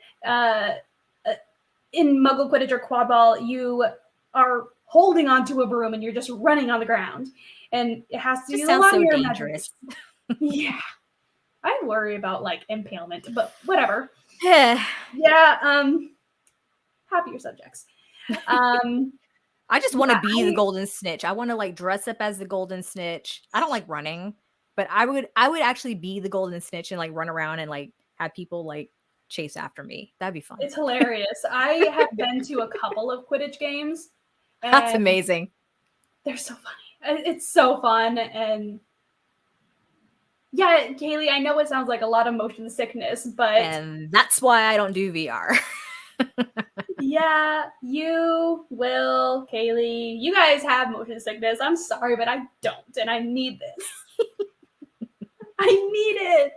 In Muggle Quidditch or quad ball, you are holding onto a broom and you're just running on the ground. And it has to use a lot of your dangerous. Yeah. I worry about like impalement, but whatever. Yeah. Happier subjects. I just want to be the golden snitch. I want to like dress up as the golden snitch. I don't like running, but I would actually be the golden snitch and like run around and like have people like chase after me. That'd be fun. It's hilarious. I have been to a couple of Quidditch games. That's amazing. They're so funny. It's so fun. And yeah, Kaylee, I know it sounds like a lot of motion sickness, but and that's why I don't do VR. Yeah, you will, Kaylee. You guys have motion sickness. I'm sorry, but I don't, and I need this. I need it.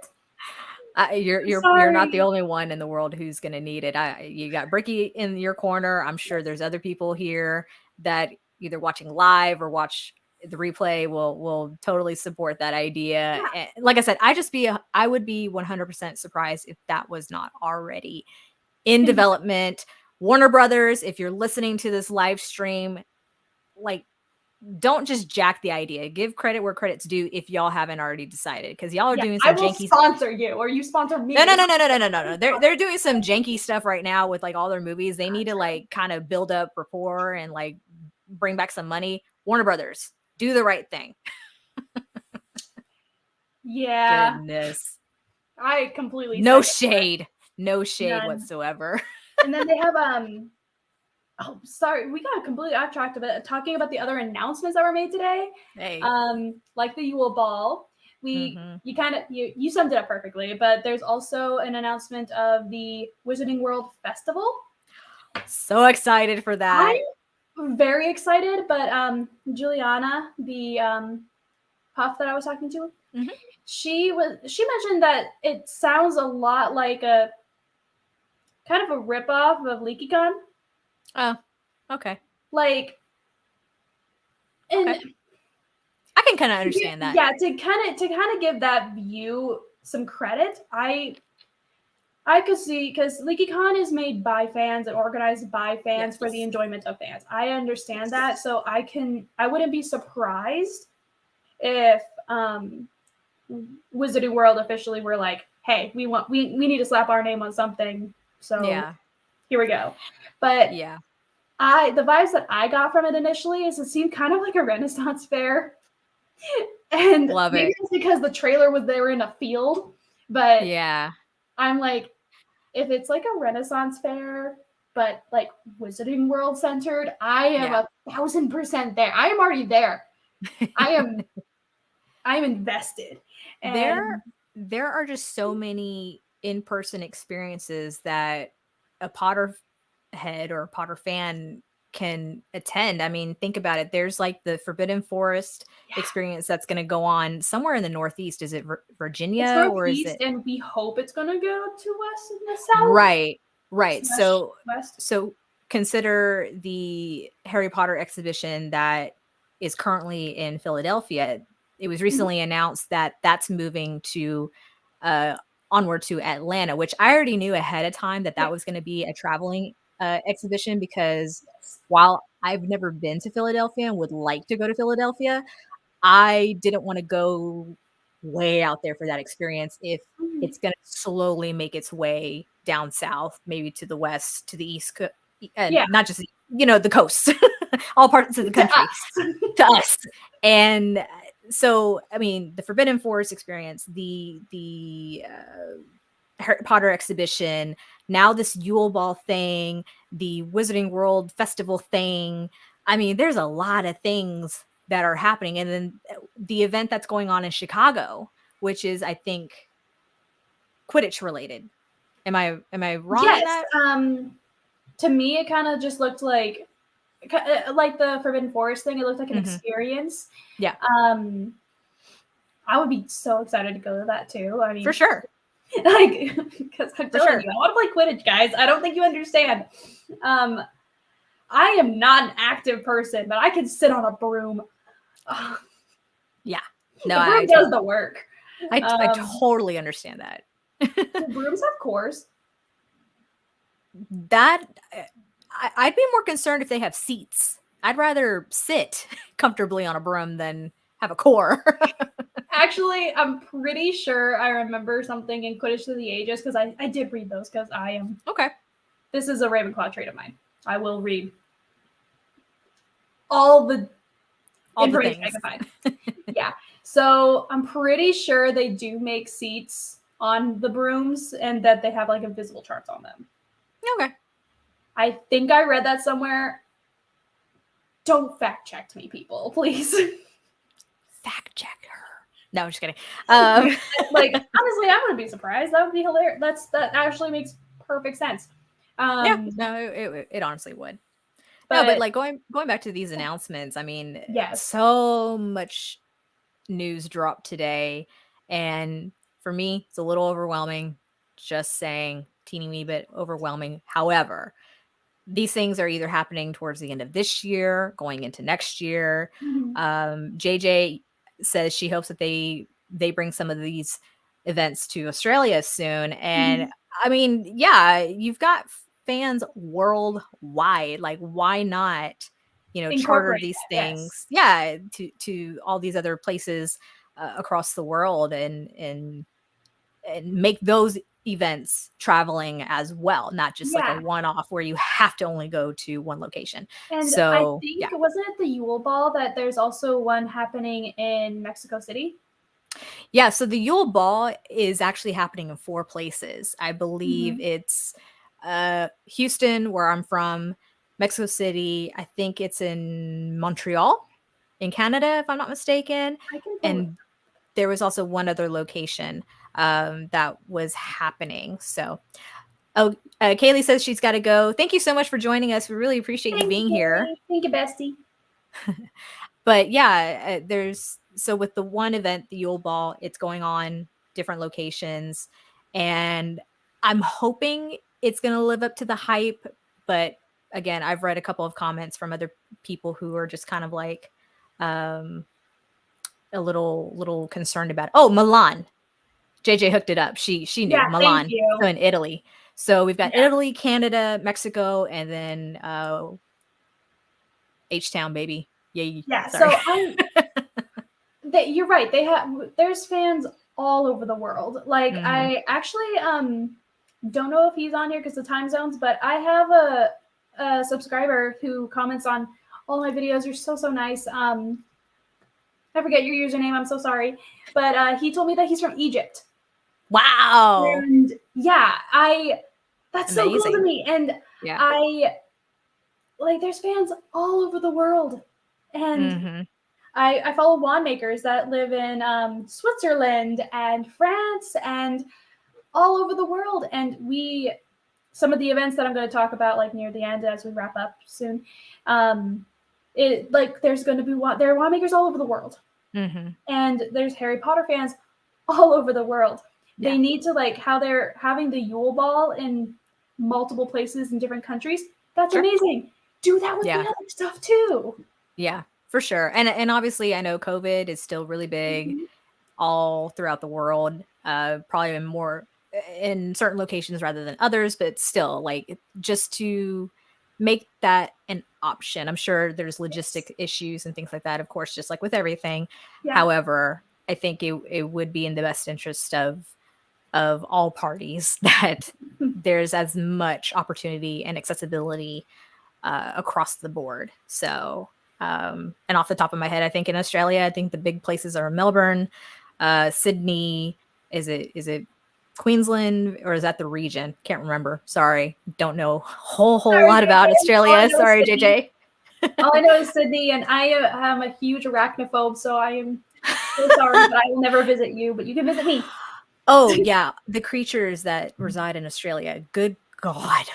You're not the only one in the world who's gonna need it. You got Bricky in your corner. I'm sure there's other people here that either watching live or watch the replay will totally support that idea. Yeah. And like I said, I would be 100% surprised if that was not already in development. Warner Brothers, if you're listening to this live stream, like, don't just jack the idea. Give credit where credit's due if y'all haven't already decided, because y'all are doing some janky. I will sponsor you, or you sponsor me. No. They're doing some janky stuff right now with like all their movies. They need to like kind of build up rapport and like bring back some money. Warner Brothers, do the right thing. Yeah. Goodness. I completely. No shade whatsoever. And then they have oh, sorry, we got completely off track of it. Talking about the other announcements that were made today. Hey. Like the Yule Ball. You summed it up perfectly, but there's also an announcement of the Wizarding World Festival. So excited for that. I'm very excited, but Juliana, the puff that I was talking to, she mentioned that it sounds a lot like a kind of a ripoff of LeakyCon. Oh, okay. Like, and okay. I can kind of understand that. Yeah, to kind of give that view some credit, I could see, because LeakyCon is made by fans and organized by fans for the enjoyment of fans. I understand that, so I wouldn't be surprised if Wizarding World officially were like, hey, we need to slap our name on something. So here we go. But yeah, the vibes that I got from it initially is it seemed kind of like a Renaissance fair. And love maybe it. it's because the trailer was there in a field. But yeah, I'm like, if it's like a Renaissance fair, but like Wizarding World centered, I am 1,000% there. I am already there. I am invested. And there are just so many in-person experiences that a Potter head or a Potter fan can attend. I mean, think about it. There's like the Forbidden Forest experience that's going to go on somewhere in the Northeast. Is it Virginia or is it? And we hope it's going to go to West and the South. Right. So consider the Harry Potter exhibition that is currently in Philadelphia. It was recently announced that that's moving to onward to Atlanta, which I already knew ahead of time that was going to be a traveling exhibition, because while I've never been to Philadelphia and would like to go to Philadelphia, I didn't want to go way out there for that experience if it's going to slowly make its way down south, maybe to the west, to the east, not just, the coast, all parts of the country, to us. And so, I mean, the Forbidden Forest experience, the Harry Potter exhibition, now this Yule Ball thing, the Wizarding World Festival thing. I mean, there's a lot of things that are happening. And then the event that's going on in Chicago, which is, I think, Quidditch related. Am I wrong? Yes. To me, it kind of just looked like the Forbidden Forest thing. It looked like an experience. Yeah. I would be so excited to go to that too. I mean, for sure. Like, because I'm telling you, I want to play Quidditch, guys. I don't think you understand. I am not an active person, but I can sit on a broom. Yeah. No, the broom does the work. I totally understand that. Do brooms have cores? That I'd be more concerned if they have seats. I'd rather sit comfortably on a broom than have a core. Actually, I'm pretty sure I remember something in Quidditch Through the Ages, because I did read those, because I am... Okay. This is a Ravenclaw trait of mine. I will read all the information I can find. Yeah. So I'm pretty sure they do make seats on the brooms and that they have like invisible charts on them. Okay. I think I read that somewhere. Don't fact check me, people, please. Fact check her. No, I'm just kidding. Like, honestly, I wouldn't be surprised. That would be hilarious. That actually makes perfect sense. Yeah, no, it honestly would. But like going back to these announcements, I mean, yes, so much news dropped today, and for me, it's a little overwhelming. Just saying, teeny wee bit overwhelming. However, these things are either happening towards the end of this year, going into next year. JJ says she hopes that they bring some of these events to Australia soon. And I mean, yeah, you've got fans worldwide. Like, why not, charter these things? Yes. Yeah, to all these other places across the world and make those events traveling as well, not just like a one-off where you have to only go to one location. And so I think wasn't it the Yule Ball that there's also one happening in Mexico City? Yeah, so the Yule Ball is actually happening in 4 places. I believe it's Houston, where I'm from, Mexico City. I think it's in Montreal, in Canada, if I'm not mistaken. And there was also one other location that was happening. So, Kaylee says she's got to go. Thank you so much for joining us. We really appreciate you being here. Thank you, bestie. But yeah, so with the one event, the Yule Ball, it's going on different locations, and I'm hoping it's going to live up to the hype. But again, I've read a couple of comments from other people who are just kind of like a little concerned about it. Oh, Milan. JJ hooked it up. She knew Milan. So in Italy. So we've got Italy, Canada, Mexico, and then H-Town, baby. Yay. Yeah. Sorry. So you're right. There's fans all over the world. Like I actually don't know if he's on here because the time zones, but I have a subscriber who comments on all my videos. You're so nice. I forget your username. I'm so sorry. But he told me that he's from Egypt. Wow. And yeah, that's so cool to me. And there's fans all over the world. And I follow wand makers that live in Switzerland and France and all over the world. And some of the events that I'm going to talk about like near the end as we wrap up soon, there's going to be there are wand makers all over the world. And there's Harry Potter fans all over the world. Yeah. They need to how they're having the Yule Ball in multiple places in different countries. That's amazing. Do that with the other stuff too. Yeah, for sure. And obviously I know COVID is still really big all throughout the world, probably more in certain locations rather than others, but still just to make that an option. I'm sure there's logistic issues and things like that, of course, just like with everything. Yeah. However, I think it would be in the best interest of all parties that there's as much opportunity and accessibility across the board. So, and off the top of my head, I think in Australia, I think the big places are Melbourne, Sydney. Is it Queensland, or is that the region? Can't remember. Sorry. Don't know a whole lot about Australia. Sorry, Sydney. JJ. All I know is Sydney, and I am a huge arachnophobe, so I am so sorry, but I will never visit you, but you can visit me. Oh, yeah. The creatures that reside in Australia. Good God.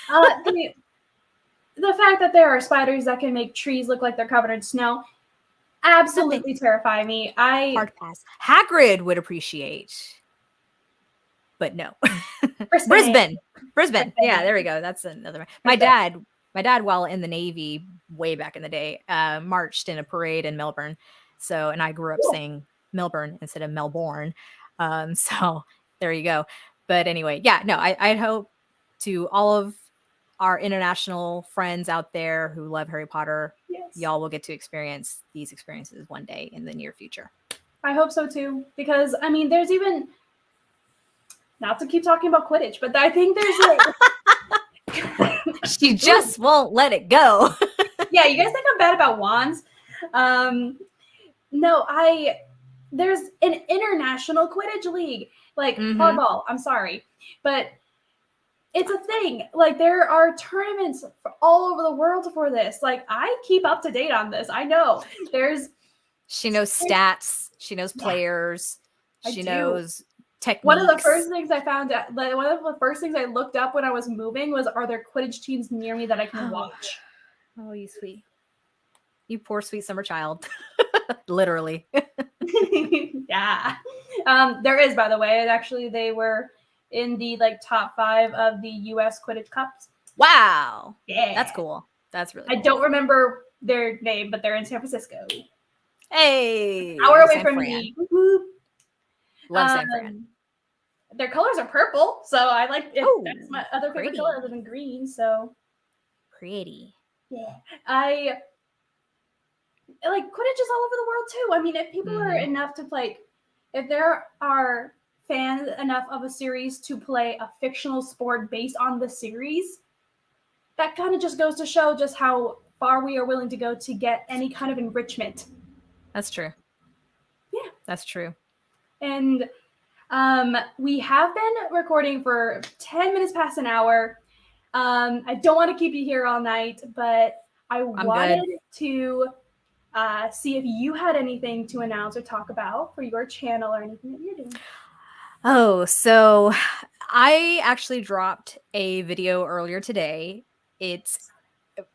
The fact that there are spiders that can make trees look like they're covered in snow absolutely terrify me. Hard pass. Hagrid would appreciate, but no. Brisbane. Yeah, there we go. That's another one. My dad, while in the Navy way back in the day, marched in a parade in Melbourne. So, and I grew up saying Melbourne instead of Melbourne. So there you go. But anyway, yeah, no, I hope to all of our international friends out there who love Harry Potter, y'all will get to experience these experiences one day in the near future. I hope so too, because I mean, there's even, not to keep talking about Quidditch, but I think there's she just won't let it go. Yeah, you guys think I'm bad about wands? No, there's an international Quidditch league, Like Mm-hmm. hardball, I'm sorry, but it's a thing. Like there are tournaments all over the world for this. Like I keep up to date on this. I know she knows stats. She knows Yeah, players. I She do. knows techniques. One of the first things I found out, like, one of the first things I looked up when I was moving was, are there Quidditch teams near me that I can watch? Oh, you sweet. You poor sweet summer child. Literally. Yeah. There is, by the way. And actually, they were in the like top 5 of the U.S. Quidditch Cups. Wow. Yeah. That's cool. That's really cool. I don't remember their name, but they're in San Francisco. Hey. Hour away San from Fran. me. Woo-hoo. Love San Fran. Their colors are purple, so I like it. Oh, That's my other favorite pretty. color other than green. So Pretty. yeah, I like Quidditch is all over the world too. I mean, if people are enough to play, if there are fans enough of a series to play a fictional sport based on the series, that kind of just goes to show just how far we are willing to go to get any kind of enrichment. That's true. Yeah, that's true. And we have been recording for 10 minutes past an hour. I don't want to keep you here all night, but I'm wanted to see if you had anything to announce or talk about for your channel or anything that you're doing. Oh, so I actually dropped a video earlier today. It's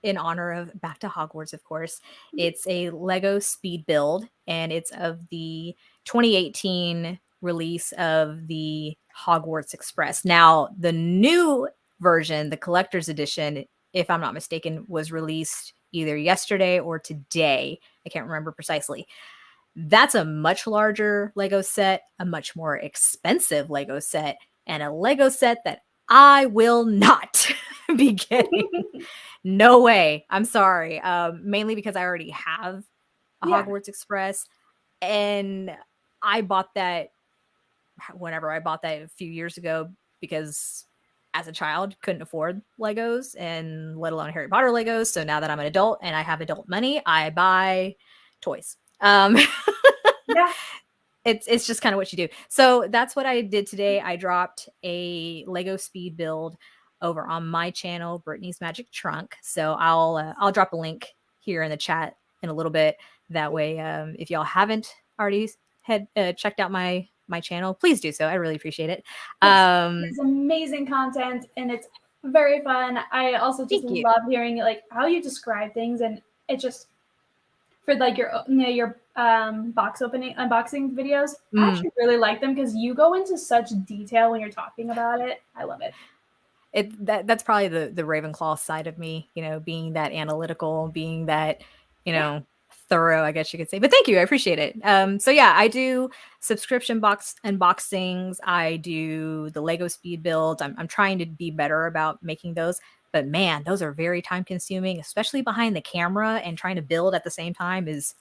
in honor of Back to Hogwarts, of course. It's a Lego speed build, and it's of the 2018 release of the Hogwarts Express. Now, the new version, the collector's edition, if I'm not mistaken, was released either yesterday or today. I can't remember precisely. That's a much larger Lego set, a much more expensive Lego set, and a Lego set that I will not be getting. No way. I'm sorry. Mainly because I already have a Hogwarts Express, and I bought that whenever I bought that a few years ago because as a child couldn't afford Legos and let alone Harry Potter Legos. So now that I'm an adult and I have adult money, I buy toys. Yeah. It's just kind of what you do. So that's what I did today. I dropped a Lego speed build over on my channel, Brittany's Magic Trunk. So I'll drop a link here in the chat in a little bit. That way, if y'all haven't already checked out my channel, please do so. I really appreciate it. It's amazing content and it's very fun. I also just love hearing like how you describe things, and it just for like your box opening unboxing videos. I actually really like them because you go into such detail when you're talking about it. I love it. That's probably the Ravenclaw side of me, being that analytical, being that, thorough, I guess you could say. But thank you, I appreciate it. So yeah, I do subscription box unboxings. I do the Lego speed builds. I'm trying to be better about making those. But man, those are very time consuming, especially behind the camera, and trying to build at the same time is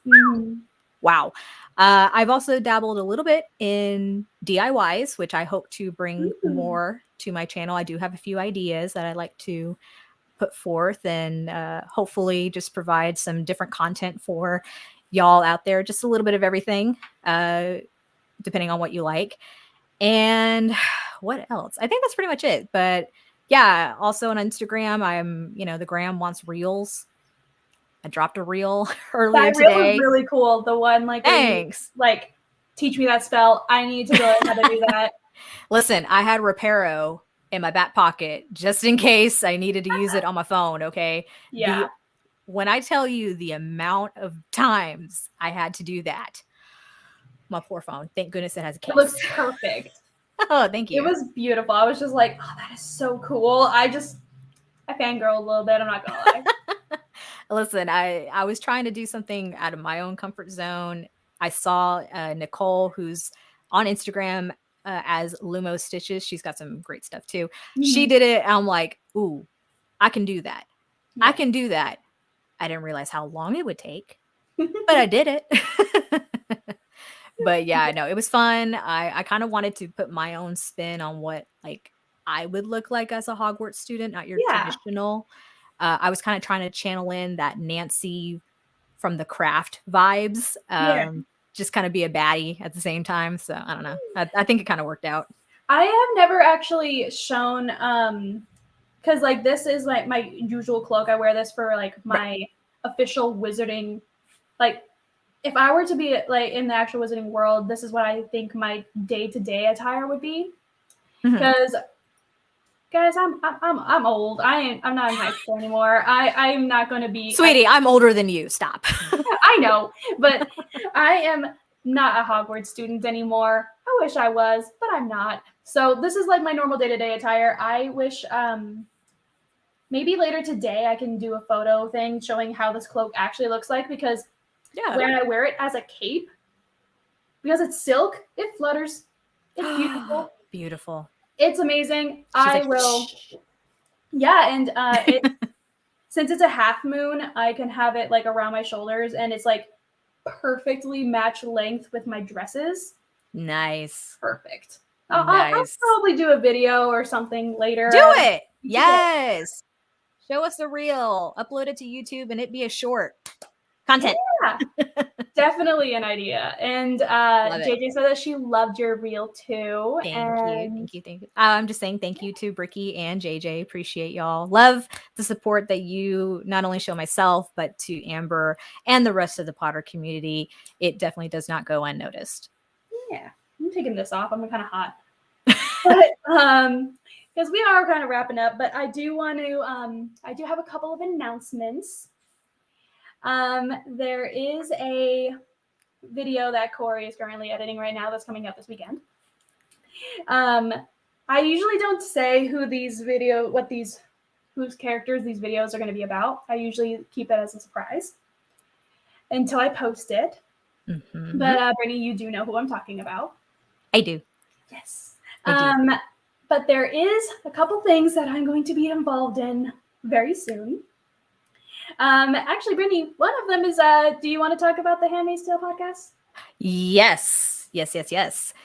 wow. I've also dabbled a little bit in DIYs, which I hope to bring more to my channel. I do have a few ideas that I'd like to put forth and hopefully just provide some different content for y'all out there. Just a little bit of everything, depending on what you like. And what else? I think that's pretty much it. But yeah, also on Instagram, I'm, the gram wants reels. I dropped a reel earlier today. That reel was really cool. The one like, thanks. Like, teach me that spell. I need to learn how to do that. Listen, I had Reparo in my back pocket just in case I needed to use it on my phone. Okay. Yeah. When I tell you the amount of times I had to do that, my poor phone. Thank goodness it has a case. It looks perfect. Oh, thank you. It was beautiful. I was just like, oh, that is so cool. I fangirled a little bit. I'm not gonna lie. Listen, I was trying to do something out of my own comfort zone. I saw Nicole, who's on Instagram as Lumo Stitches. She's got some great stuff too. She did it. I'm like, ooh, I can do that. I can do that. I didn't realize how long it would take, but I did it. But yeah, no, it was fun. I kind of wanted to put my own spin on what like I would look like as a Hogwarts student, not your traditional. I was kind of trying to channel in that Nancy from The Craft vibes. just kind of be a baddie at the same time. So I don't know. I think it kind of worked out. I have never actually shown because like this is like my usual cloak. I wear this for like my official wizarding. Like if I were to be like in the actual wizarding world, this is what I think my day-to-day attire would be. Because guys, I'm old. I'm not in high school anymore. I'm not going to be. Sweetie, I'm older than you. Stop. I know, but I am not a Hogwarts student anymore. I wish I was, but I'm not. So this is like my normal day-to-day attire. I wish maybe later today I can do a photo thing showing how this cloak actually looks like, because when I wear it as a cape, because it's silk, it flutters. It's beautiful. Beautiful. It's amazing. I will. Yeah, and since it's a half moon, I can have it like around my shoulders, and it's like perfectly match length with my dresses. Nice. Perfect. I'll probably do a video or something later. Do it. Yes. Show us the reel. Upload it to YouTube, and it be a short content. Yeah, definitely an idea. And JJ said that she loved your reel too. Thank you. I'm just saying thank you to Bricky and JJ. Appreciate y'all. Love the support that you not only show myself, but to Amber and the rest of the Potter community. It definitely does not go unnoticed. Yeah, I'm taking this off. I'm kind of hot. But because we are kind of wrapping up, but I do want to I do have a couple of announcements. There is a video that Corey is currently editing right now that's coming out this weekend. I usually don't say whose characters these videos are going to be about. I usually keep it as a surprise until I post it. Mm-hmm. But Brittany, you do know who I'm talking about. I do. Yes. But there is a couple things that I'm going to be involved in very soon. Actually, Brittany, one of them is, do you want to talk about the Handmaid's Tale podcast? Yes.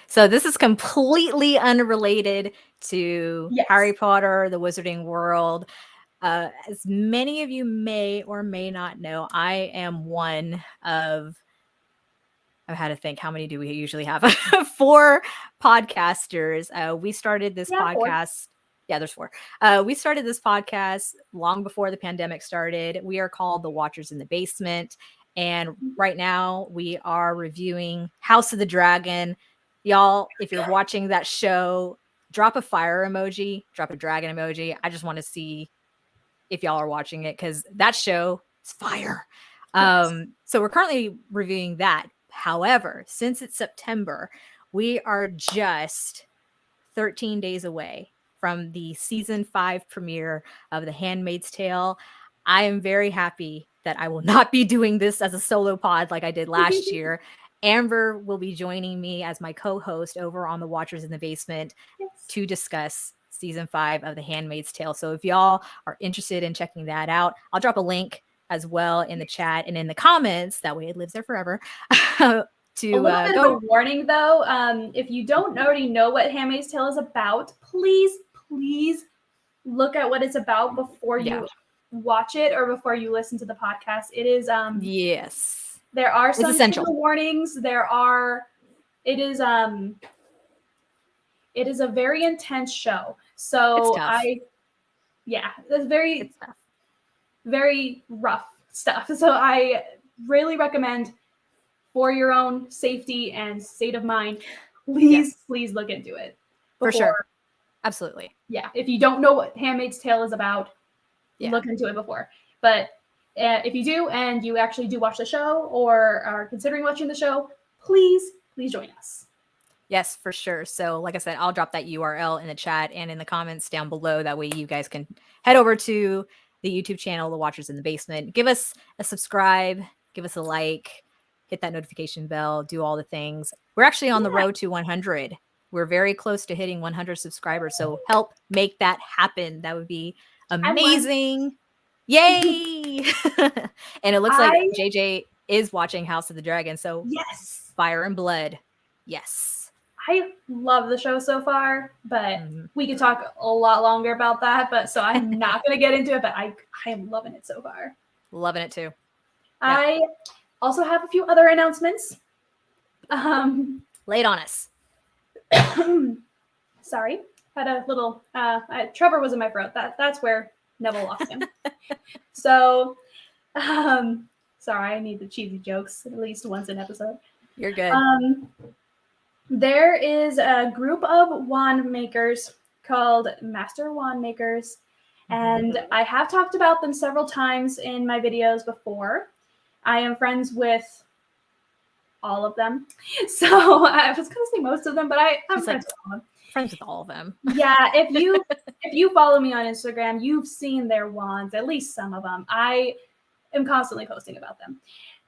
So this is completely unrelated to Harry Potter, the Wizarding World. As many of you may or may not know, I am one of, I've had to think, how many do we usually have? 4 podcasters. We started this podcast. 4. Yeah, there's 4. We started this podcast long before the pandemic started. We are called The Watchers in the Basement. And right now we are reviewing House of the Dragon. Y'all, if you're watching that show, drop a fire emoji, drop a dragon emoji. I just want to see if y'all are watching it, because that show is fire. So we're currently reviewing that. However, since it's September, we are just 13 days away from the season 5 premiere of The Handmaid's Tale. I am very happy that I will not be doing this as a solo pod like I did last year. Amber will be joining me as my co-host over on The Watchers in the Basement to discuss season 5 of The Handmaid's Tale. So if y'all are interested in checking that out, I'll drop a link as well in the chat and in the comments. That way it lives there forever. A little bit of a warning though, if you don't already know what Handmaid's Tale is about, please look at what it's about before you watch it or before you listen to the podcast. It is yes, there are some essential warnings. It is a very intense show. So it's very rough stuff. So I really recommend, for your own safety and state of mind, please look into it for sure. Absolutely. Yeah, if you don't know what Handmaid's Tale is about, look into it before. But if you do, and you actually do watch the show or are considering watching the show, please join us. Yes, for sure. So like I said, I'll drop that URL in the chat and in the comments down below. That way you guys can head over to the YouTube channel, The Watchers in the Basement. Give us a subscribe, give us a like, hit that notification bell, do all the things. We're actually on the road to 100. We're very close to hitting 100 subscribers. So help make that happen. That would be amazing. Yay! And it looks like JJ is watching House of the Dragon. So fire and blood. Yes. I love the show so far, but we could talk a lot longer about that. But so I'm not going to get into it, but I am loving it so far. Loving it too. I also have a few other announcements. Lay it on us. Sorry, had a little. Trevor was in my throat. That's where Neville lost him. So, sorry, I need the cheesy jokes at least once an episode. You're good. There is a group of wand makers called Master Wand Makers, and I have talked about them several times in my videos before. I am friends with all of them. So I was going to say most of them, but I'm friends with all of them. Friends with all of them. Yeah, if you follow me on Instagram, you've seen their wands, at least some of them. I am constantly posting about them.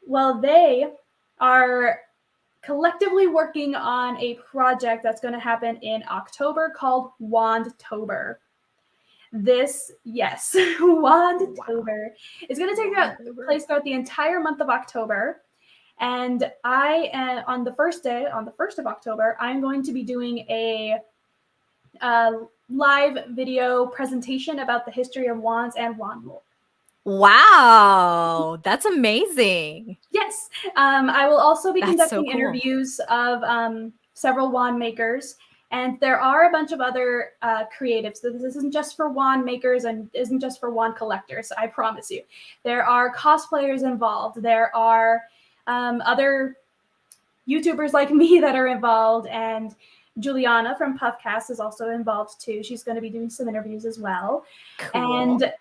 Well, they are collectively working on a project that's going to happen in October called Wandtober. Wandtober is going to take place throughout the entire month of October. And I am on the 1st of October, I'm going to be doing a live video presentation about the history of wands and wand lore. Wow, that's amazing. Yes. I will also be conducting interviews of several wand makers. And there are a bunch of other creatives. So this isn't just for wand makers and isn't just for wand collectors, I promise you. There are cosplayers involved. There are other YouTubers like me that are involved. And Juliana from Puffcast is also involved too. She's going to be doing some interviews as well. Cool. And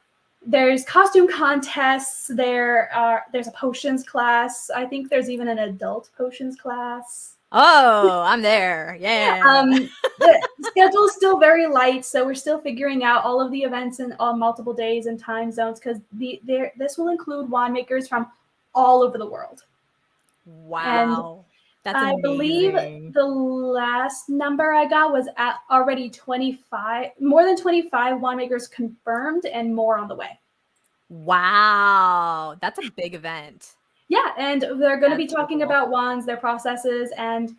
there's costume contests. There's a potions class. I think there's even an adult potions class. Oh, I'm there. Yeah. The schedule is still very light, so we're still figuring out all of the events on multiple days and time zones because this will include wand makers from all over the world. Wow. And that's amazing. I believe the last number I got was at already 25, more than 25 wand makers confirmed and more on the way. Wow. That's a big event. Yeah, and they're going to be talking about wands, their processes, and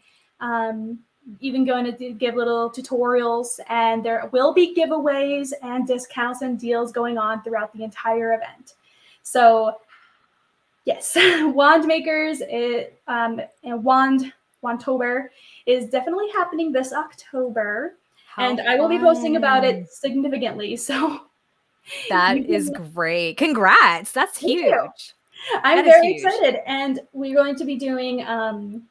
even going to give little tutorials. And there will be giveaways and discounts and deals going on throughout the entire event. So yes, wand makers and Wandtober is definitely happening this October. And I will be posting about it significantly. So that is great. Congrats. That's huge. I'm very excited. And we're going to be doing, I am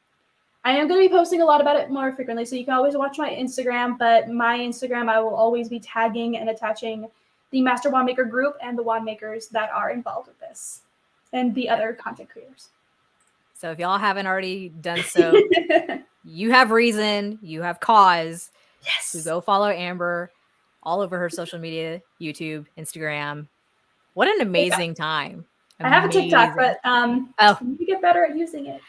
going to be posting a lot about it more frequently. So you can always watch my Instagram, but my Instagram, I will always be tagging and attaching the Master Wand Maker group and the wand makers that are involved with this and the other content creators. So if y'all haven't already done so, you have reason, you have cause to go follow Amber all over her social media, YouTube, Instagram. What an amazing time. I have a TikTok, but I need to get better at using it.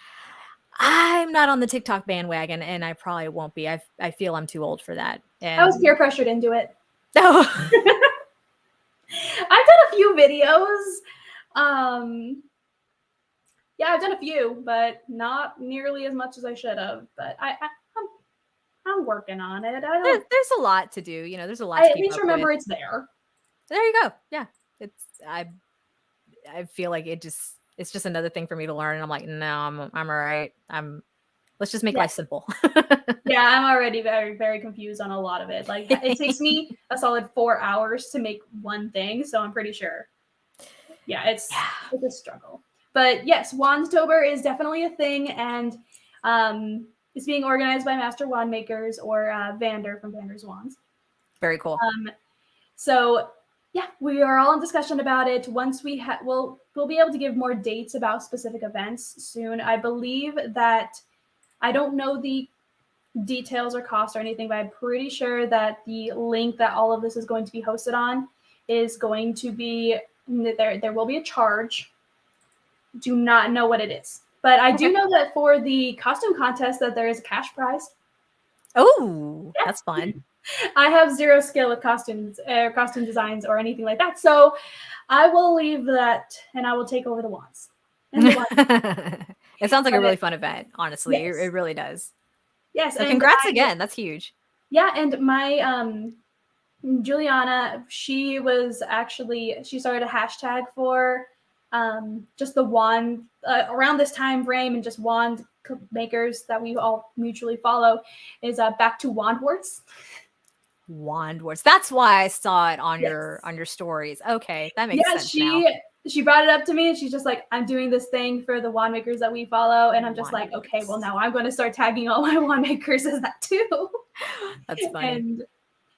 I'm not on the TikTok bandwagon, and I probably won't be. I feel I'm too old for that. And I was peer pressured into it. Oh. I've done a few videos. Yeah, I've done a few, but not nearly as much as I should have. But I'm working on it. There's a lot to do. You know, there's a lot to keep up with. At least remember it's there. There you go. Yeah, I feel like it's just another thing for me to learn, and I'm like, no, I'm all right. Let's just make life simple. Yeah, I'm already very, very confused on a lot of it. Like it takes me a solid 4 hours to make one thing, so I'm pretty sure. Yeah, it's a struggle. But yes, Wandtober is definitely a thing, and it's being organized by Master Wand Makers or Vander from Vander's Wands. Very cool. So yeah, we are all in discussion about it. Once we'll be able to give more dates about specific events soon. I believe that I don't know the details or cost or anything, but I'm pretty sure that the link that all of this is going to be hosted on is going to be there will be a charge. Do not know what it is, but I do know that for the costume contest that there is a cash prize. Oh, that's fun. I have zero skill with costumes, costume designs, or anything like that. So I will leave that, and I will take over the wands. It sounds like a really fun event, honestly. Yes. It really does. Yes. So congrats again. That's huge. Yeah, and my Juliana, she started a hashtag for just the wand around this time frame, and just wand makers that we all mutually follow is Back to Wandwarts. Wandwarts. That's why I saw it on Yes. your stories. Okay, that makes sense now. She brought it up to me and she's just like, I'm doing this thing for the wand makers that we follow. And I'm just like, okay, well, now I'm going to start tagging all my wand makers as that too. That's funny. And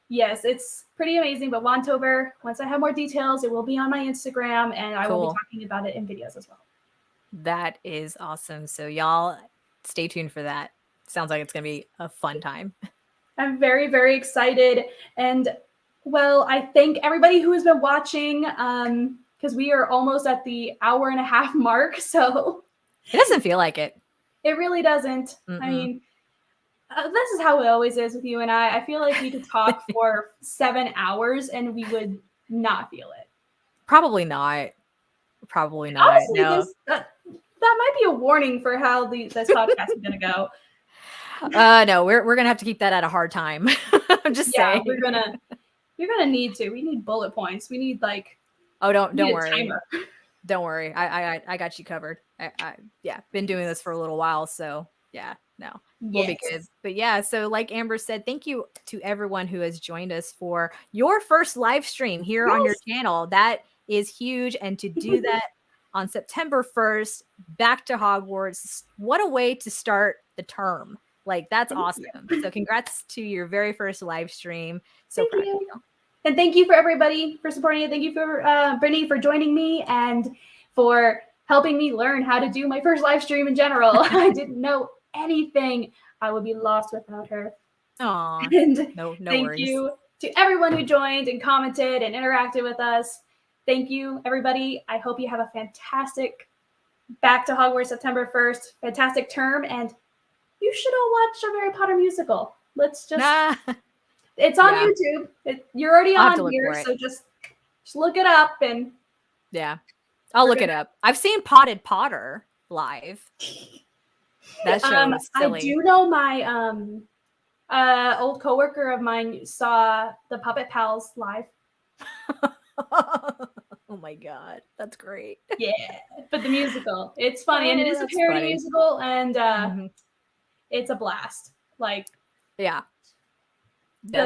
yes, it's pretty amazing. But Wandtober, once I have more details, it will be on my Instagram, and I will be talking about it in videos as well. That is awesome. So y'all stay tuned for that. Sounds like it's going to be a fun time. I'm very, very excited. And well, I thank everybody who has been watching, because we are almost at the 1.5 hour mark. So it doesn't feel like it. It really doesn't. Mm-mm. I mean, this is how it always is with you and I. I feel like we could talk for 7 hours and we would not feel it. Probably not. Probably not. Honestly, no. that might be a warning for how this podcast is going to go. No, we're going to have to keep that at a hard time. I'm just saying. You're going to need to. We need bullet points. We need don't worry. Timer. Don't worry. I got you covered. Been doing this for a little while, so we'll be good. But yeah, so like Amber said, thank you to everyone who has joined us for your first live stream here on your channel. That is huge. And to do that on September 1st, back to Hogwarts, what a way to start the term. Like, that's awesome. So congrats to your very first live stream. So proud of you. And thank you for everybody for supporting it. Thank you for Brittany for joining me and for helping me learn how to do my first live stream in general. I didn't know anything. I would be lost without her. Aww. And no thank worries. you to everyone who joined and commented and interacted with us. Thank you, everybody. I hope you have a fantastic Back to Hogwarts September 1st, fantastic term, and you should all watch a Harry Potter musical. Let's just... It's on YouTube. You're already on here, so just look it up and... Yeah, I'll look it up. I've seen Potted Potter live. That show was silly. I do know my old coworker of mine saw the Puppet Pals live. Oh my god, that's great. Yeah, but the musical, it's funny, and it is a parody musical, and it's a blast. Like, the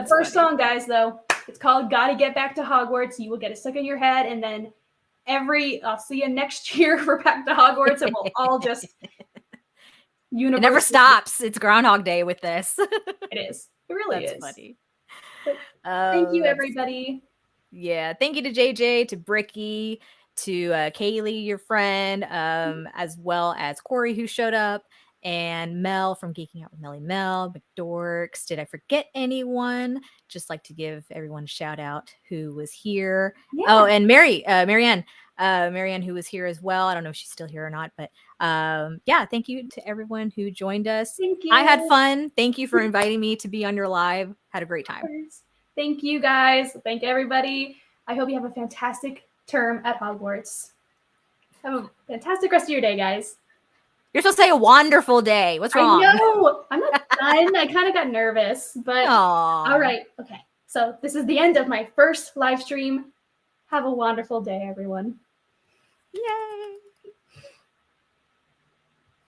first song, guys, though, it's called "Gotta Get Back to Hogwarts." You will get it stuck in your head, and then I'll see you next year for Back to Hogwarts, and we'll all just It never stops. It's Groundhog Day with this. It is. It really is. That's funny. Thank you, everybody. Yeah, thank you to JJ, to Bricky, to Kaylee, your friend, as well as Corey, who showed up, and Mel from Geeking Out with Melly Mel, McDorks. Did I forget anyone? Just like to give everyone a shout out who was here. Yeah. Oh, and Marianne, who was here as well. I don't know if she's still here or not, but thank you to everyone who joined us. Thank you. I had fun. Thank you for inviting me to be on your live. Had a great time. Thank you, guys. Thank everybody. I hope you have a fantastic term at Hogwarts. Have a fantastic rest of your day, guys. You're supposed to say a wonderful day. What's wrong? I know. I'm not done. I kind of got nervous, but all right. Okay. So this is the end of my first live stream. Have a wonderful day, everyone. Yay.